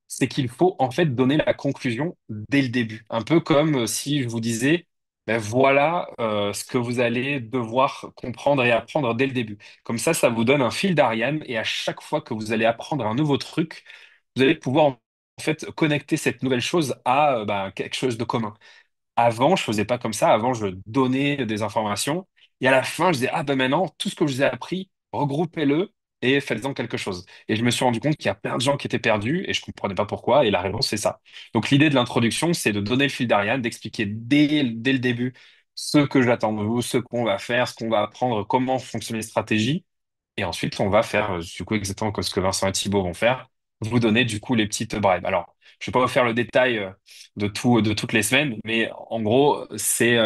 c'est qu'il faut en fait donner la conclusion dès le début. Un peu comme si je vous disais, ben voilà ce que vous allez devoir comprendre et apprendre dès le début. Comme ça vous donne un fil d'Ariane et à chaque fois que vous allez apprendre un nouveau truc, vous allez pouvoir en fait connecter cette nouvelle chose à quelque chose de commun. Avant, je faisais pas comme ça. Avant, je donnais des informations. Et à la fin, je disais, ah ben maintenant, tout ce que je vous ai appris, regroupez-le et faites-en quelque chose. Et je me suis rendu compte qu'il y a plein de gens qui étaient perdus et je comprenais pas pourquoi. Et la réponse, c'est ça. Donc l'idée de l'introduction, c'est de donner le fil d'Ariane, d'expliquer dès le début ce que j'attends de vous, ce qu'on va faire, ce qu'on va apprendre, comment fonctionnent les stratégies. Et ensuite, on va faire du coup exactement comme ce que Vincent et Thibaut vont faire, vous donner du coup les petites bribes. Alors, je vais pas vous faire le détail de tout, de toutes les semaines, mais en gros, c'est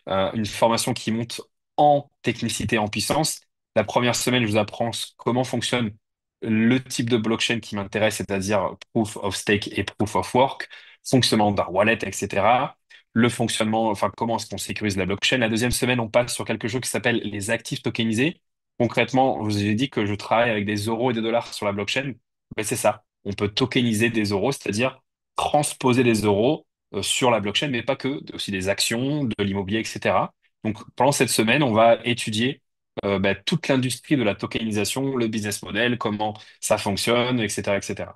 une formation qui monte en technicité, en puissance. La première semaine, je vous apprends comment fonctionne le type de blockchain qui m'intéresse, c'est-à-dire Proof of Stake et Proof of Work, fonctionnement d'un wallet, etc. Le fonctionnement, enfin, comment est-ce qu'on sécurise la blockchain. La deuxième semaine, on passe sur quelque chose qui s'appelle les actifs tokenisés. Concrètement, je vous ai dit que je travaille avec des euros et des dollars sur la blockchain. Ben, c'est ça. On peut tokeniser des euros, c'est-à-dire transposer des euros sur la blockchain, mais pas que, aussi des actions, de l'immobilier, etc. Donc, pendant cette semaine, on va étudier toute l'industrie de la tokenisation, le business model, comment ça fonctionne, etc., etc.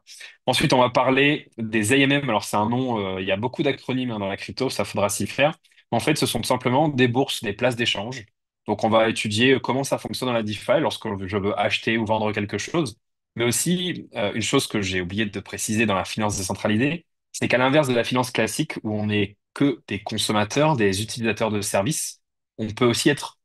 Ensuite, on va parler des AMM. Alors, c'est un nom, il y a beaucoup d'acronymes hein, dans la crypto, ça faudra s'y faire. En fait, ce sont tout simplement des bourses, des places d'échange. Donc, on va étudier comment ça fonctionne dans la DeFi lorsque je veux acheter ou vendre quelque chose. Mais aussi, une chose que j'ai oublié de préciser dans la finance décentralisée, c'est qu'à l'inverse de la finance classique, où on n'est que des consommateurs, des utilisateurs de services, on peut aussi être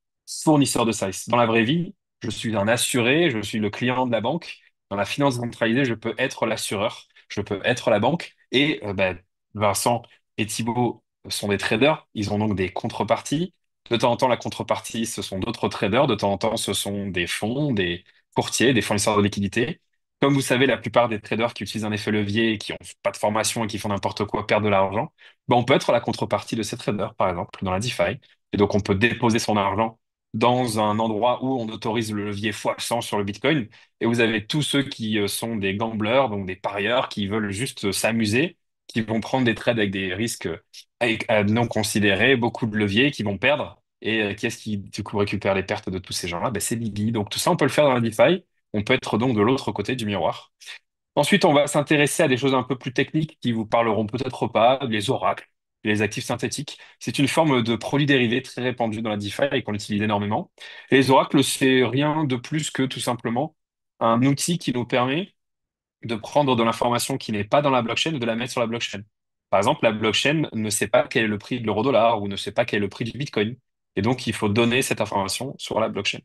fournisseur de services. Dans la vraie vie, je suis un assuré, je suis le client de la banque. Dans la finance décentralisée, je peux être l'assureur, je peux être la banque. Et Vincent et Thibaut sont des traders, ils ont donc des contreparties. De temps en temps, la contrepartie, ce sont d'autres traders. De temps en temps, ce sont des fonds, des courtiers, des fournisseurs de liquidités. Comme vous savez, la plupart des traders qui utilisent un effet levier, qui n'ont pas de formation et qui font n'importe quoi perdent de l'argent. Ben, on peut être la contrepartie de ces traders, par exemple, dans la DeFi. Et donc, on peut déposer son argent dans un endroit où on autorise le levier x100 sur le Bitcoin. Et vous avez tous ceux qui sont des gamblers, donc des parieurs, qui veulent juste s'amuser, qui vont prendre des trades avec des risques non considérés, beaucoup de leviers, qui vont perdre. Et qui est-ce qui, du coup, récupère les pertes de tous ces gens-là? Ben, c'est Bibi. Donc, tout ça, on peut le faire dans la DeFi. On peut être donc de l'autre côté du miroir. Ensuite, on va s'intéresser à des choses un peu plus techniques qui vous parleront peut-être pas, les oracles, les actifs synthétiques. C'est une forme de produit dérivé très répandu dans la DeFi et qu'on utilise énormément. Et les oracles, c'est rien de plus que tout simplement un outil qui nous permet de prendre de l'information qui n'est pas dans la blockchain et de la mettre sur la blockchain. Par exemple, la blockchain ne sait pas quel est le prix de l'euro-dollar ou ne sait pas quel est le prix du Bitcoin. Et donc, il faut donner cette information sur la blockchain.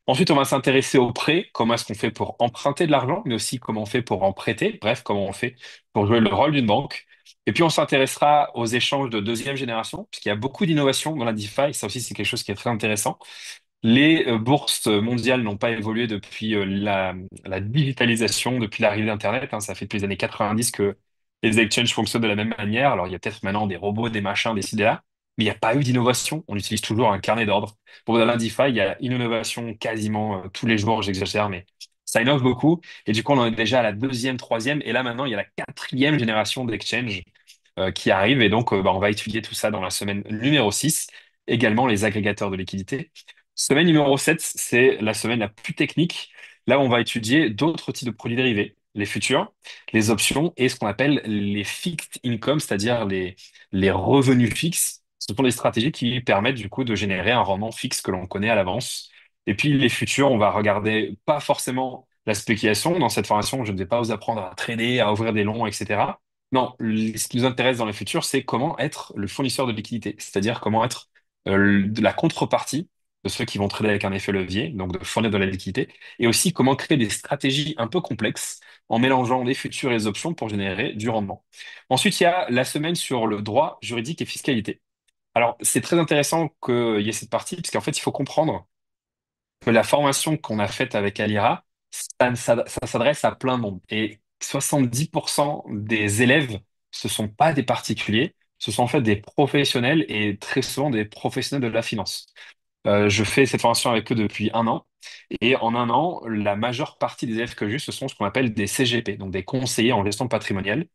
Ensuite, on va s'intéresser au prêt, comment est-ce qu'on fait pour emprunter de l'argent, mais aussi comment on fait pour en prêter, bref, comment on fait pour jouer le rôle d'une banque. Et puis, on s'intéressera aux échanges de deuxième génération, puisqu'il y a beaucoup d'innovations dans la DeFi. Ça aussi, c'est quelque chose qui est très intéressant. Les bourses mondiales n'ont pas évolué depuis la digitalisation, depuis l'arrivée d'Internet, hein. Ça fait depuis les années 90 que les exchanges fonctionnent de la même manière. Alors, il y a peut-être maintenant des robots, des machins, des ci, des là, mais il n'y a pas eu d'innovation. On utilise toujours un carnet d'ordre. Pour dans l'Indify, il y a une innovation quasiment tous les jours, j'exagère, mais ça innove beaucoup. Et du coup, on en est déjà à la deuxième, troisième, et là maintenant, il y a la quatrième génération d'exchange qui arrive. Et donc, on va étudier tout ça dans la semaine numéro 6. Également les agrégateurs de liquidités. Semaine numéro 7, c'est la semaine la plus technique. Là, on va étudier d'autres types de produits dérivés, les futurs, les options et ce qu'on appelle les fixed income, c'est-à-dire les revenus fixes. Ce sont des stratégies qui permettent du coup de générer un rendement fixe que l'on connaît à l'avance. Et puis les futurs, on va regarder pas forcément la spéculation. Dans cette formation, je ne vais pas vous apprendre à trader, à ouvrir des longs, etc. Non, ce qui nous intéresse dans les futurs, c'est comment être le fournisseur de liquidité, c'est-à-dire comment être de la contrepartie de ceux qui vont trader avec un effet levier, donc de fournir de la liquidité, et aussi comment créer des stratégies un peu complexes en mélangeant les futurs et les options pour générer du rendement. Ensuite, il y a la semaine sur le droit juridique et fiscalité. Alors, c'est très intéressant qu'il y ait cette partie, parce qu'en fait, il faut comprendre que la formation qu'on a faite avec Alira, ça s'adresse à plein de monde. Et 70% des élèves, ce sont pas des particuliers, ce sont en fait des professionnels et très souvent des professionnels de la finance. Je fais cette formation avec eux depuis un an. Et en un an, la majeure partie des élèves que j'ai, ce sont ce qu'on appelle des CGP, donc des conseillers en gestion patrimoniale,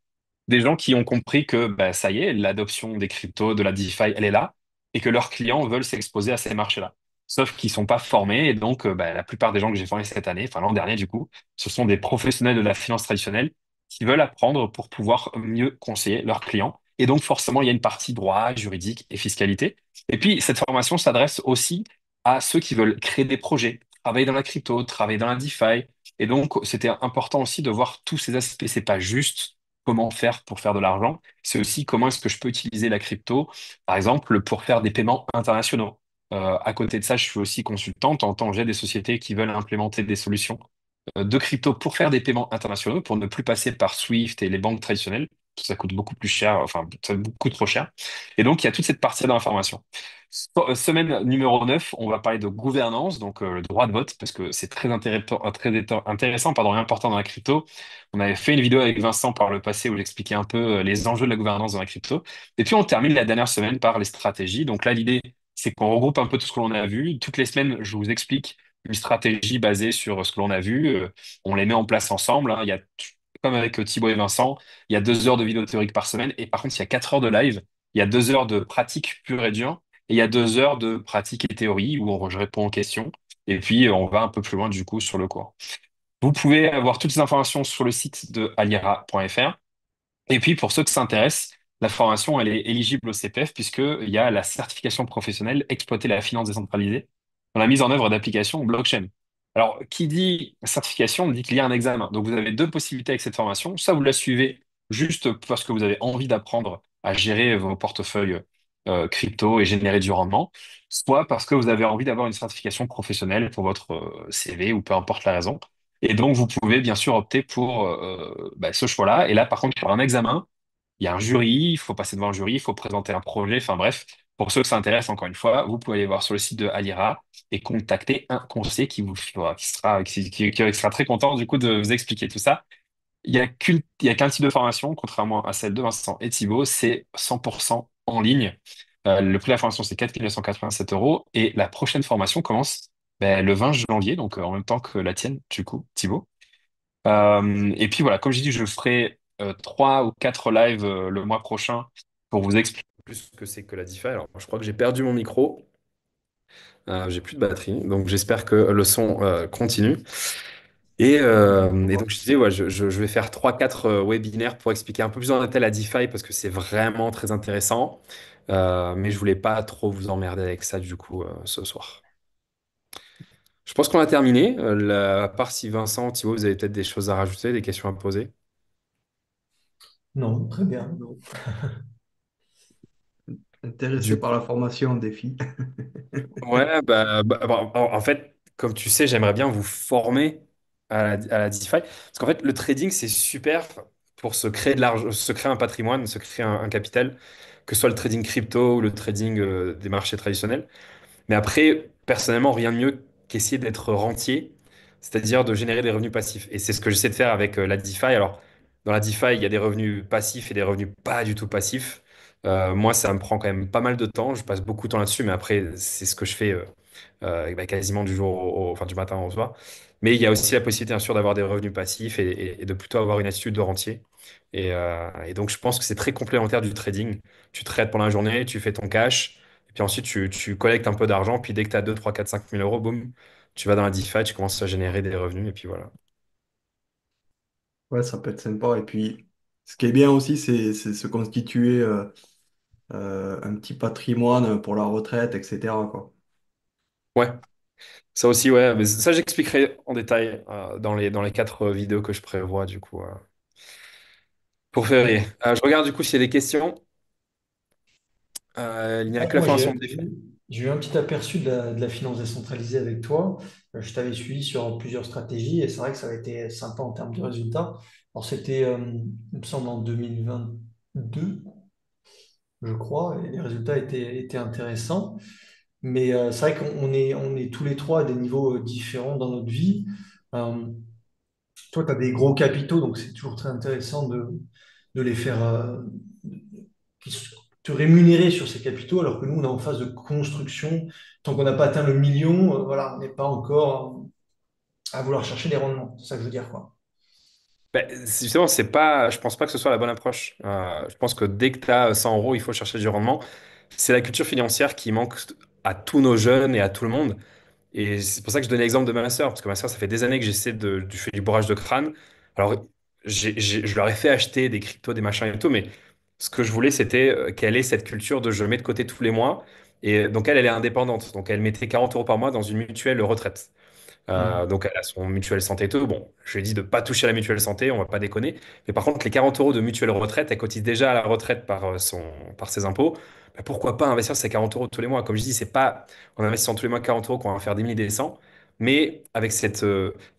des gens qui ont compris que bah, ça y est, l'adoption des cryptos, de la DeFi, elle est là, et que leurs clients veulent s'exposer à ces marchés-là. Sauf qu'ils sont pas formés, et donc bah, la plupart des gens que j'ai formés cette année, enfin l'an dernier du coup, ce sont des professionnels de la finance traditionnelle qui veulent apprendre pour pouvoir mieux conseiller leurs clients. Et donc forcément, il y a une partie droit, juridique et fiscalité. Et puis cette formation s'adresse aussi à ceux qui veulent créer des projets, travailler dans la crypto, travailler dans la DeFi. Et donc c'était important aussi de voir tous ces aspects. C'est pas juste comment faire pour faire de l'argent, c'est aussi comment est-ce que je peux utiliser la crypto, par exemple, pour faire des paiements internationaux. À côté de ça, je suis aussi consultante. En tant que j'ai des sociétés qui veulent implémenter des solutions de crypto pour faire des paiements internationaux, pour ne plus passer par Swift et les banques traditionnelles. Ça coûte beaucoup plus cher, enfin, ça coûte trop cher. Et donc, il y a toute cette partie d'information. Semaine numéro 9, on va parler de gouvernance, donc le droit de vote, parce que c'est intéressant pardon, et important dans la crypto. On avait fait une vidéo avec Vincent par le passé où j'expliquais un peu les enjeux de la gouvernance dans la crypto. Et puis, on termine la dernière semaine par les stratégies. Donc là, l'idée, c'est qu'on regroupe un peu tout ce que l'on a vu. Toutes les semaines, je vous explique une stratégie basée sur ce que l'on a vu. On les met en place ensemble, hein. Comme avec Thibaut et Vincent, il y a 2 heures de vidéo théorique par semaine. Et par contre, il y a 4 heures de live. Il y a 2 heures de pratique pure et dure. Et il y a 2 heures de pratique et théorie où je réponds aux questions. Et puis, on va un peu plus loin du coup sur le cours. Vous pouvez avoir toutes les informations sur le site de alira.fr. Et puis, pour ceux qui s'intéressent, la formation, elle est éligible au CPF puisqu'il y a la certification professionnelle exploiter la finance décentralisée dans la mise en œuvre d'applications blockchain. Alors, qui dit certification dit qu'il y a un examen. Donc, vous avez deux possibilités avec cette formation. Soit vous la suivez juste parce que vous avez envie d'apprendre à gérer vos portefeuilles crypto et générer du rendement, soit parce que vous avez envie d'avoir une certification professionnelle pour votre CV ou peu importe la raison. Et donc, vous pouvez bien sûr opter pour bah, ce choix-là. Et là, par contre, il y aura un examen, il y a un jury, il faut passer devant un jury, il faut présenter un projet, enfin bref, Pour ceux que ça intéresse, encore une fois, vous pouvez aller voir sur le site de Alira et contacter un conseiller qui sera très content du coup de vous expliquer tout ça. Il y a qu'un type de formation, contrairement à celle de Vincent et Thibaut, c'est 100% en ligne. Le prix de la formation, c'est 4 987 euros et la prochaine formation commence le 20 janvier, donc en même temps que la tienne, du coup, Thibaut. Et puis voilà, comme j'ai dit, je ferai 3 ou 4 lives le mois prochain pour vous expliquer plus ce que c'est que la DeFi. Alors, je crois que j'ai perdu mon micro, j'ai plus de batterie, donc j'espère que le son continue. Et donc, je disais, ouais, je vais faire 3 4 webinaires pour expliquer un peu plus en détail la DeFi parce que c'est vraiment très intéressant. Mais je voulais pas trop vous emmerder avec ça du coup ce soir. Je pense qu'on a terminé. À part si Vincent, Thibaut, vous avez peut-être des choses à rajouter, des questions à me poser. Non, très bien. Non. Intéressé Du par la formation en défi. Ouais, en fait, comme tu sais, j'aimerais bien vous former à la DeFi. Parce qu'en fait, le trading, c'est super pour se créer de l'argent, se créer un patrimoine, se créer un capital, que ce soit le trading crypto ou le trading des marchés traditionnels. Mais après, personnellement, rien de mieux qu'essayer d'être rentier, c'est-à-dire de générer des revenus passifs. Et c'est ce que j'essaie de faire avec la DeFi. Alors, dans la DeFi, il y a des revenus passifs et des revenus pas du tout passifs. Moi, ça me prend quand même pas mal de temps. Je passe beaucoup de temps là-dessus, mais après, c'est ce que je fais quasiment du jour enfin, du matin au soir. Mais il y a aussi la possibilité, bien sûr, d'avoir des revenus passifs et de plutôt avoir une attitude de rentier. Et donc, je pense que c'est très complémentaire du trading. Tu trades pendant la journée, tu fais ton cash. Et puis ensuite, tu collectes un peu d'argent, puis dès que tu as 2 3 4 5 000 euros, boum, tu vas dans la DeFi, tu commences à générer des revenus, et puis voilà. Ouais, ça peut être sympa. Et puis, ce qui est bien aussi, c'est se constituer un petit patrimoine pour la retraite, etc., quoi. Ouais, ça aussi, ouais, mais ça j'expliquerai en détail dans les 4 vidéos que je prévois, du coup, pour février. Je regarde du coup s'il y a des questions. Il n'y a Donc, que la moi, formation de DeFi. j'ai eu un petit aperçu de la finance décentralisée avec toi. Je t'avais suivi sur plusieurs stratégies et c'est vrai que ça a été sympa en termes de résultats. Alors, c'était, il me semble, en 2022, je crois, et les résultats étaient intéressants. Mais c'est vrai qu'on est tous les trois à des niveaux différents dans notre vie. Euh, Toi, tu as des gros capitaux, donc c'est toujours très intéressant de les faire, qui s- te rémunérer sur ces capitaux, alors que nous, on est en phase de construction. Tant qu'on n'a pas atteint le million, voilà, on n'est pas encore à vouloir chercher des rendements. C'est ça que je veux dire, quoi. Justement, je pense pas que ce soit la bonne approche. Je pense que dès que tu as 100 euros, il faut chercher du rendement. C'est la culture financière qui manque à tous nos jeunes et à tout le monde. Et c'est pour ça que je donnais l'exemple de ma sœur, parce que ma sœur, ça fait des années que je fais du bourrage de crâne. Alors, je leur ai fait acheter des cryptos, des machins et tout, mais ce que je voulais, c'était qu'elle ait cette culture de je mets de côté tous les mois. Et donc, elle est indépendante. Donc, elle mettait 40 euros par mois dans une mutuelle retraite. Hmm. Donc elle a son mutuelle santé et tout. Bon, je lui ai dit de pas toucher à la mutuelle santé, on va pas déconner. Mais par contre, les 40 euros de mutuelle retraite, elle cotise déjà à la retraite par ses impôts. Bah, pourquoi pas investir ces 40 euros tous les mois? Comme je dis, c'est pas en investissant tous les mois 40 euros qu'on va faire des milliers des cents. Mais avec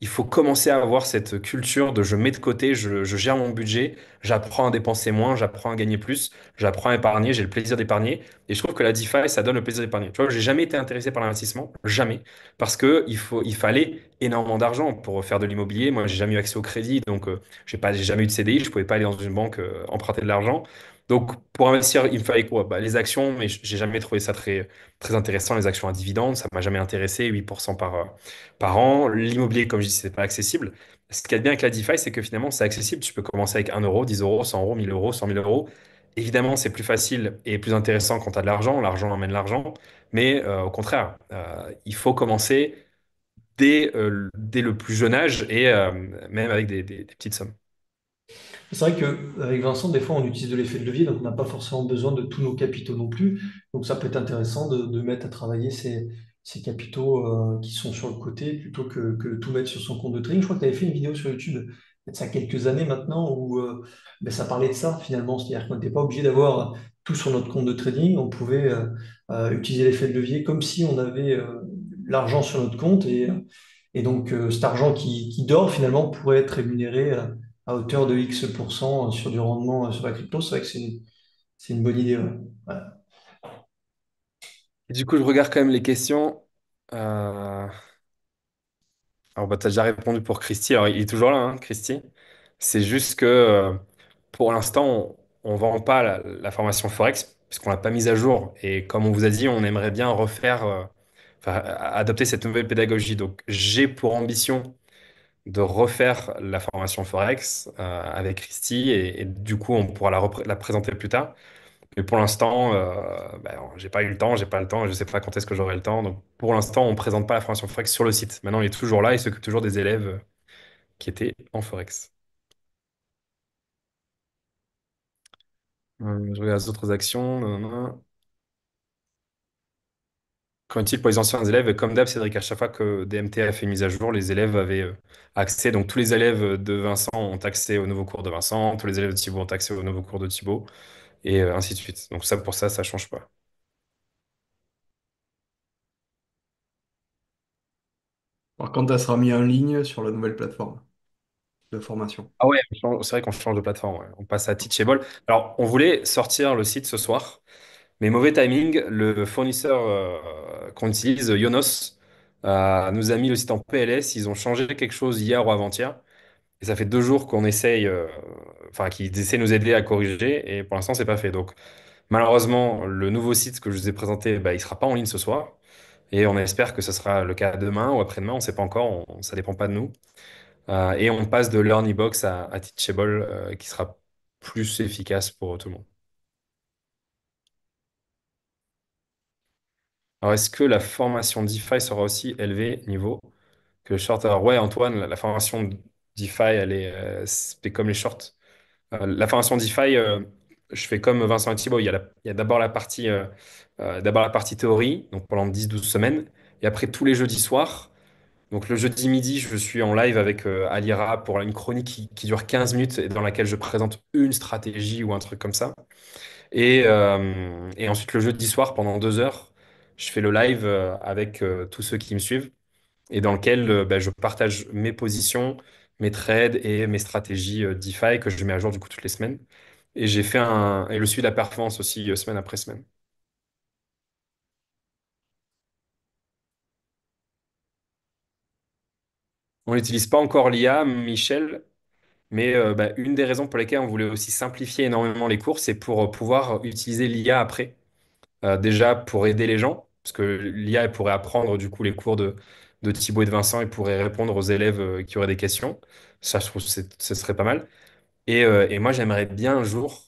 il faut commencer à avoir cette culture de je mets de côté, je gère mon budget, j'apprends à dépenser moins, j'apprends à gagner plus, j'apprends à épargner, j'ai le plaisir d'épargner. Et je trouve que la DeFi, ça donne le plaisir d'épargner. Tu vois, j'ai jamais été intéressé par l'investissement, jamais. Parce que il fallait énormément d'argent pour faire de l'immobilier. Moi, j'ai jamais eu accès au crédit, donc j'ai jamais eu de CDI. Je pouvais pas aller dans une banque emprunter de l'argent. Donc, pour investir, il me fallait quoi? Bah, les actions, mais j'ai jamais trouvé ça très, très intéressant. Les actions à dividendes, ça m'a jamais intéressé. 8% par an. L'immobilier, comme je dis, c'est pas accessible. Ce qui est bien avec la DeFi, c'est que finalement, c'est accessible. Tu peux commencer avec 1 euro, 10 euros, 100 euros, 1000 euros, 100 000 euros. Évidemment, c'est plus facile et plus intéressant quand tu as de l'argent. L'argent amène l'argent. Mais au contraire, il faut commencer dès le plus jeune âge et même avec des petites sommes. C'est vrai qu'avec Vincent, des fois, on utilise de l'effet de levier, donc on n'a pas forcément besoin de tous nos capitaux non plus. Donc ça peut être intéressant de mettre à travailler ces capitaux qui sont sur le côté plutôt que tout mettre sur son compte de trading. Je crois que tu avais fait une vidéo sur YouTube, peut-être ça quelques années maintenant, où ben, ça parlait de ça finalement. C'est-à-dire qu'on n'était pas obligé d'avoir tout sur notre compte de trading. On pouvait utiliser l'effet de levier comme si on avait l'argent sur notre compte et donc cet argent qui dort finalement pourrait être rémunéré à hauteur de X% sur du rendement sur la crypto. C'est vrai que c'est une bonne idée. Ouais. Ouais. Et du coup, je regarde quand même les questions. Euh, Alors, bah, tu as déjà répondu pour Christy. Alors, il est toujours là, hein, Christy. C'est juste que pour l'instant, on ne vend pas la formation Forex puisqu'on ne l'a pas mise à jour. Et comme on vous a dit, on aimerait bien refaire, enfin, adopter cette nouvelle pédagogie. Donc, j'ai pour ambition de refaire la formation Forex avec Christy et du coup, on pourra la présenter plus tard. Mais pour l'instant, j'ai pas eu le temps, j'ai pas le temps, je sais pas quand est-ce que j'aurai le temps. Donc pour l'instant, on présente pas la formation Forex sur le site. Maintenant, il est toujours là, il s'occupe toujours des élèves qui étaient en Forex. Je regarde les autres actions. Nanana. Qu'en est-il pour les anciens élèves? Comme d'hab, Cédric, à chaque fois que DMT a fait mise à jour, les élèves avaient accès. Donc tous les élèves de Vincent ont accès au nouveau cours de Vincent, tous les élèves de Thibaut ont accès au nouveau cours de Thibaut, et ainsi de suite. Donc ça, pour ça, ça change pas. Par contre, elle sera mise en ligne sur la nouvelle plateforme de formation. Ah ouais, c'est vrai qu'on change de plateforme. Ouais. On passe à Teachable. Alors, on voulait sortir le site ce soir. Mais mauvais timing, le fournisseur qu'on utilise, Yonos, nous a mis le site en PLS. Ils ont changé quelque chose hier ou avant-hier. Et ça fait 2 jours qu'on essaye, enfin, qu'ils essaient de nous aider à corriger. Et pour l'instant, c'est pas fait. Donc, malheureusement, le nouveau site que je vous ai présenté, bah, il sera pas en ligne ce soir. Et on espère que ce sera le cas demain ou après-demain. On ne sait pas encore. Ça dépend pas de nous. Et on passe de LearnyBox à Teachable, qui sera plus efficace pour tout le monde. Alors, est-ce que la formation DeFi sera aussi élevée niveau que le short? Alors, ouais, Antoine, la formation DeFi, elle est, c'est comme les shorts. La formation DeFi, je fais comme Vincent et Thibault. Il y a d'abord la partie théorie, donc pendant 10 12 semaines. Et après, tous les jeudis soirs, donc le jeudi midi, je suis en live avec Alira pour une chronique qui dure 15 minutes et dans laquelle je présente une stratégie ou un truc comme ça. Et ensuite, le jeudi soir, pendant 2 heures, je fais le live avec tous ceux qui me suivent et dans lequel je partage mes positions, mes trades et mes stratégies DeFi que je mets à jour du coup toutes les semaines. Et j'ai fait et le suivi de la performance aussi semaine après semaine. On n'utilise pas encore l'IA, Michel, mais une des raisons pour lesquelles on voulait aussi simplifier énormément les cours, c'est pour pouvoir utiliser l'IA après. Déjà pour aider les gens, parce que l'IA elle pourrait apprendre du coup les cours de Thibaut et de Vincent et pourrait répondre aux élèves qui auraient des questions. Ça, je trouve que ce serait pas mal. Et moi, j'aimerais bien un jour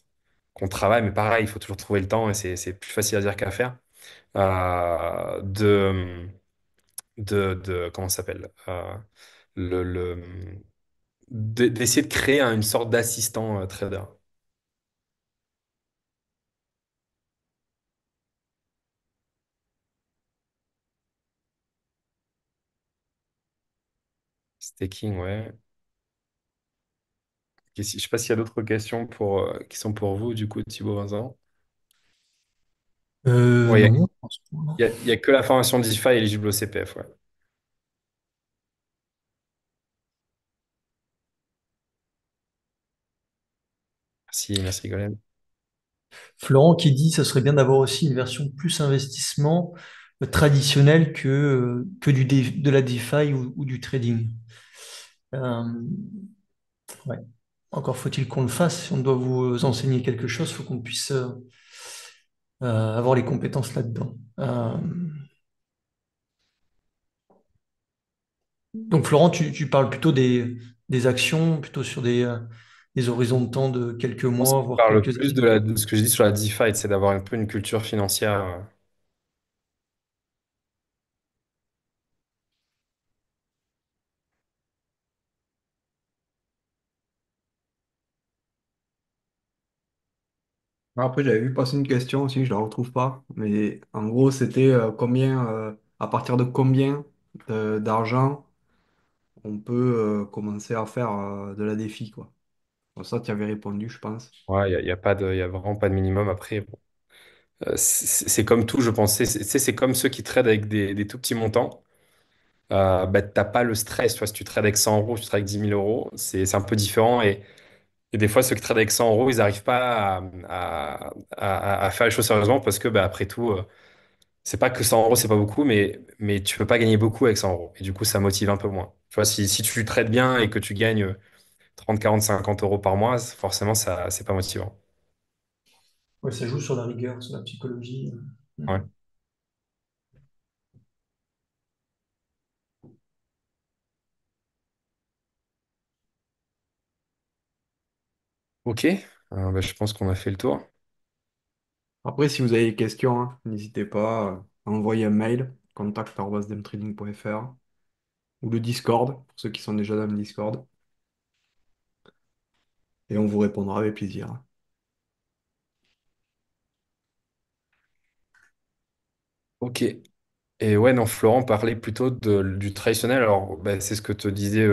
qu'on travaille, mais pareil, il faut toujours trouver le temps et c'est plus facile à dire qu'à faire, euh, de, comment ça s'appelle? Le, D'essayer de créer une sorte d'assistant trader. Staking, ouais. Je sais pas s'il y a d'autres questions qui sont pour vous, du coup, Thibaut, Vincent. Ouais, Non, je pense pas, non. il y a que la formation DeFi éligible au CPF, ouais. Merci, merci, Golem. Florent qui dit ça serait bien d'avoir aussi une version plus investissement traditionnelle de la DeFi ou du trading. Euh, ouais. Encore faut-il qu'on le fasse. Si on doit vous enseigner quelque chose, il faut qu'on puisse avoir les compétences là-dedans. Donc Florent, tu parles plutôt des actions, plutôt sur des horizons de temps de quelques On mois, voire parle quelques plus années. de ce que je dis sur la DeFi, c'est d'avoir un peu une culture financière. Après, j'avais vu passer une question aussi, je la retrouve pas. Mais en gros, c'était à partir de combien d'argent on peut commencer à faire de la défi, quoi. Bon, ça, tu avais répondu, je pense. Ouais, il y a pas y a vraiment pas de minimum. Après, bon, c'est comme tout, je pense. C'est comme ceux qui tradent avec des tout petits montants. T'as pas le stress. Tu vois, si tu trades avec 100 euros, si tu trades avec 10 000 euros, c'est un peu différent. Et des fois, ceux qui traitent avec 100 euros, ils n'arrivent pas à faire les choses sérieusement parce que, après tout, c'est pas que 100 euros, c'est pas beaucoup, mais tu peux pas gagner beaucoup avec 100 euros. Et du coup, ça motive un peu moins. Tu vois, si tu trades bien et que tu gagnes 30, 40, 50 euros par mois, forcément, ça, c'est pas motivant. Ouais, ça joue sur la rigueur, sur la psychologie. Ouais. Ok, bah, je pense qu'on a fait le tour. Après, si vous avez des questions, hein, n'hésitez pas à envoyer un mail, contact@demtrading.fr ou le Discord, pour ceux qui sont déjà dans le Discord, et on vous répondra avec plaisir. Ok. Et ouais, non, Florent parlait plutôt du traditionnel. Alors, bah, c'est ce que te disait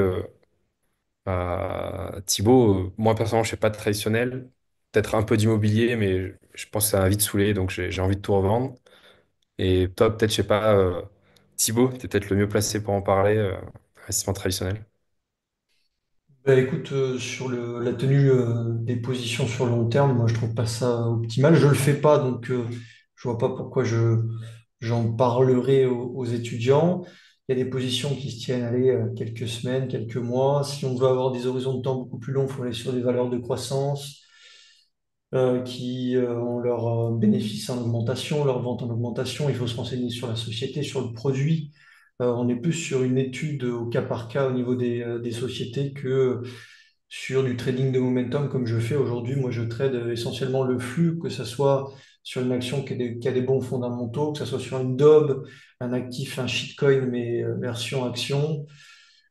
Thibaut. Moi, personnellement, je ne fais pas de traditionnel. Peut-être un peu d'immobilier, mais je pense que ça va vite saouler, donc j'ai envie de tout revendre. Et toi, peut-être, je sais pas, Thibaut, tu es peut-être le mieux placé pour en parler, investissement traditionnel. Ben, écoute, sur la tenue des positions sur le long terme, moi je trouve pas ça optimal. Je le fais pas, donc je vois pas pourquoi j'en parlerai aux étudiants. Il y a des positions qui se tiennent, allez, quelques semaines, quelques mois. Si on veut avoir des horizons de temps beaucoup plus longs, il faut aller sur des valeurs de croissance qui ont leurs bénéfices en augmentation, leurs ventes en augmentation. Il faut se renseigner sur la société, sur le produit. On est plus sur une étude au cas par cas au niveau des sociétés que sur du trading de momentum comme je fais aujourd'hui. Moi, je trade essentiellement le flux, que ce soit sur une action qui a des bons fondamentaux, que ce soit sur une DOB, un actif, un shitcoin, mais version action.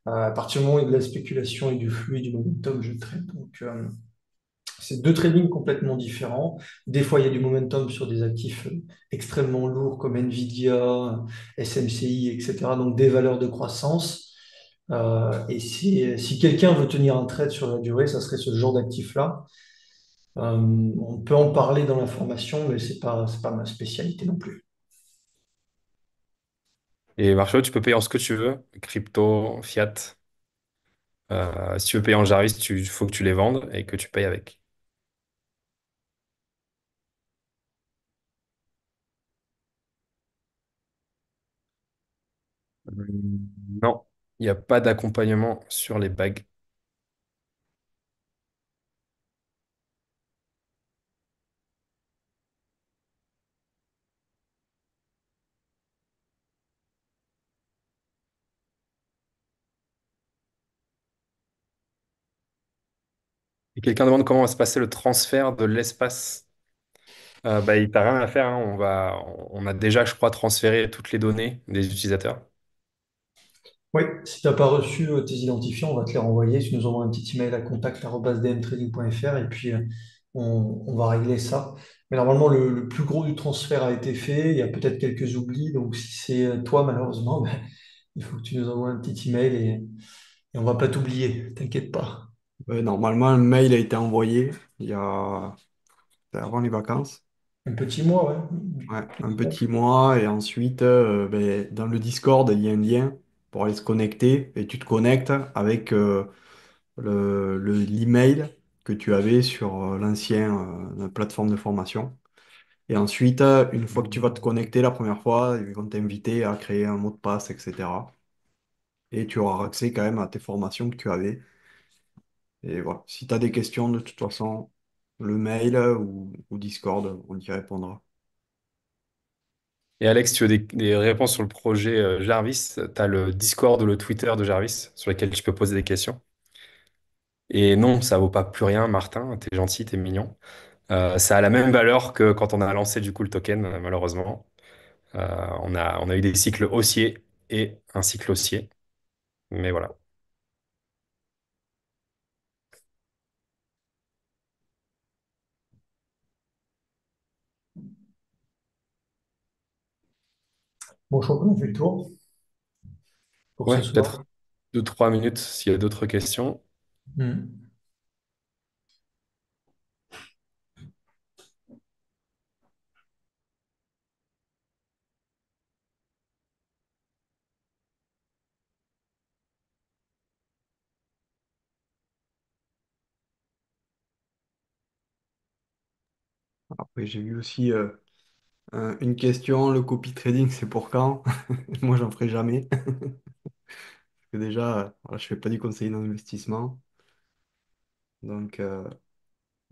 À partir du moment où il y a de la spéculation et du flux et du momentum, je trade. Donc, c'est deux tradings complètement différents. Des fois, il y a du momentum sur des actifs extrêmement lourds comme Nvidia, SMCI, etc. Donc des valeurs de croissance. Et si quelqu'un veut tenir un trade sur la durée, ça serait ce genre d'actif-là. On peut en parler dans la formation, mais c'est pas ma spécialité non plus. Et Marshall, tu peux payer en ce que tu veux, crypto, fiat. Si tu veux payer en Jarvis, il faut que tu les vendes et que tu payes avec. Non, il n'y a pas d'accompagnement sur les bagues. Et quelqu'un demande comment va se passer le transfert de l'espace. Bah, il t'a rien à faire, hein. On a déjà, je crois, transféré toutes les données des utilisateurs. Oui, si tu n'as pas reçu tes identifiants, on va te les renvoyer. Tu nous envoies un petit email à contact@dmtrading.fr et puis on va régler ça. Mais normalement, le plus gros du transfert a été fait. Il y a peut-être quelques oublis. Donc, si c'est toi, malheureusement, ben, il faut que tu nous envoies un petit email et on va pas t'oublier. T'inquiète pas. Normalement, le mail a été envoyé il y a avant les vacances. Un petit mois, ouais. Ouais, un petit mois et ensuite dans le Discord il y a un lien pour aller se connecter et tu te connectes avec l'email que tu avais sur l'ancien plateforme de formation. Et ensuite, une fois que tu vas te connecter la première fois, ils vont t'inviter à créer un mot de passe, etc. Et tu auras accès quand même à tes formations que tu avais. Et voilà, si tu as des questions, de toute façon, le mail ou Discord, on y répondra. Et Alex, tu veux des réponses sur le projet Jarvis? Tu as le Discord ou le Twitter de Jarvis sur lequel tu peux poser des questions. Et non, ça vaut pas plus rien, Martin. T'es gentil, t'es mignon. Ça a la même valeur que quand on a lancé du coup le token, malheureusement. On a eu des cycles haussiers et un cycle haussier. Mais voilà. Bon, je crois qu'on a fait le tour pour ce Ouais, soir. peut-être 2, 3 minutes s'il y a d'autres questions. Hmm. Après, j'ai vu aussi Une question, le copy trading, c'est pour quand? Moi, j'en ferai jamais. Parce que déjà, voilà, je fais pas du conseil d'investissement. Donc,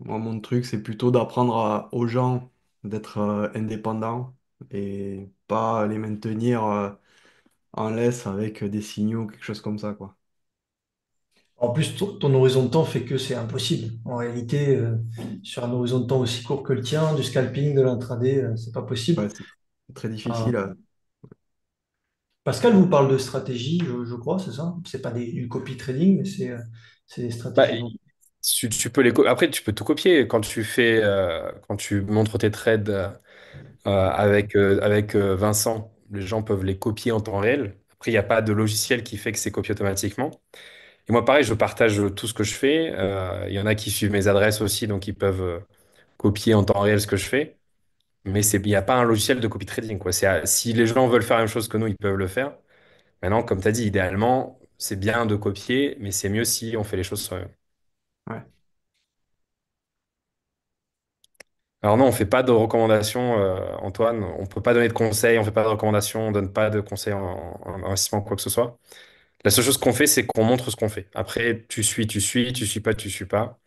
moi, mon truc, c'est plutôt d'apprendre aux gens d'être indépendants et pas les maintenir en laisse avec des signaux, quelque chose comme ça, quoi. En plus, ton horizon de temps fait que c'est impossible. En réalité, sur un horizon de temps aussi court que le tien, du scalping, de l'intraday, c'est pas possible. Ouais, c'est très Euh, difficile. Pascal vous parle de stratégie, je crois, c'est ça? C'est pas du copy trading, mais c'est des Bah, stratégies. tu peux après, tu peux tout copier quand tu fais, quand tu montres tes trades avec Vincent. Les gens peuvent les copier en temps réel. Après, il n'y a pas de logiciel qui fait que c'est copié automatiquement. Et moi, pareil, je partage tout ce que je fais. Il y en a qui suivent mes adresses aussi, donc ils peuvent copier en temps réel ce que je fais. Mais il n'y a pas un logiciel de copy trading, quoi. Si les gens veulent faire la même chose que nous, ils peuvent le faire. Maintenant, comme tu as dit, idéalement, c'est bien de copier, mais c'est mieux si on fait les choses soi-même. Ouais, Alors non, on fait pas de recommandations, Antoine. On peut pas donner de conseils, on fait pas de recommandations, on donne pas de conseils en investissement, quoi que ce soit. La seule chose qu'on fait, c'est qu'on montre ce qu'on fait. Après, tu suis pas, tu suis pas.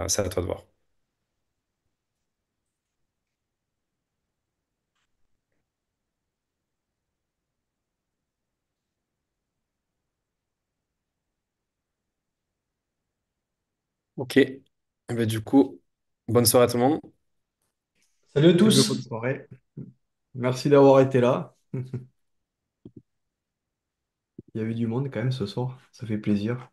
C'est à toi de voir. Ok. Eh ben, du coup, bonne soirée à tout le monde. Salut à eh bien, bonne tous! soirée. Merci d'avoir été là. Il y avait du monde quand même ce soir. Ça fait plaisir.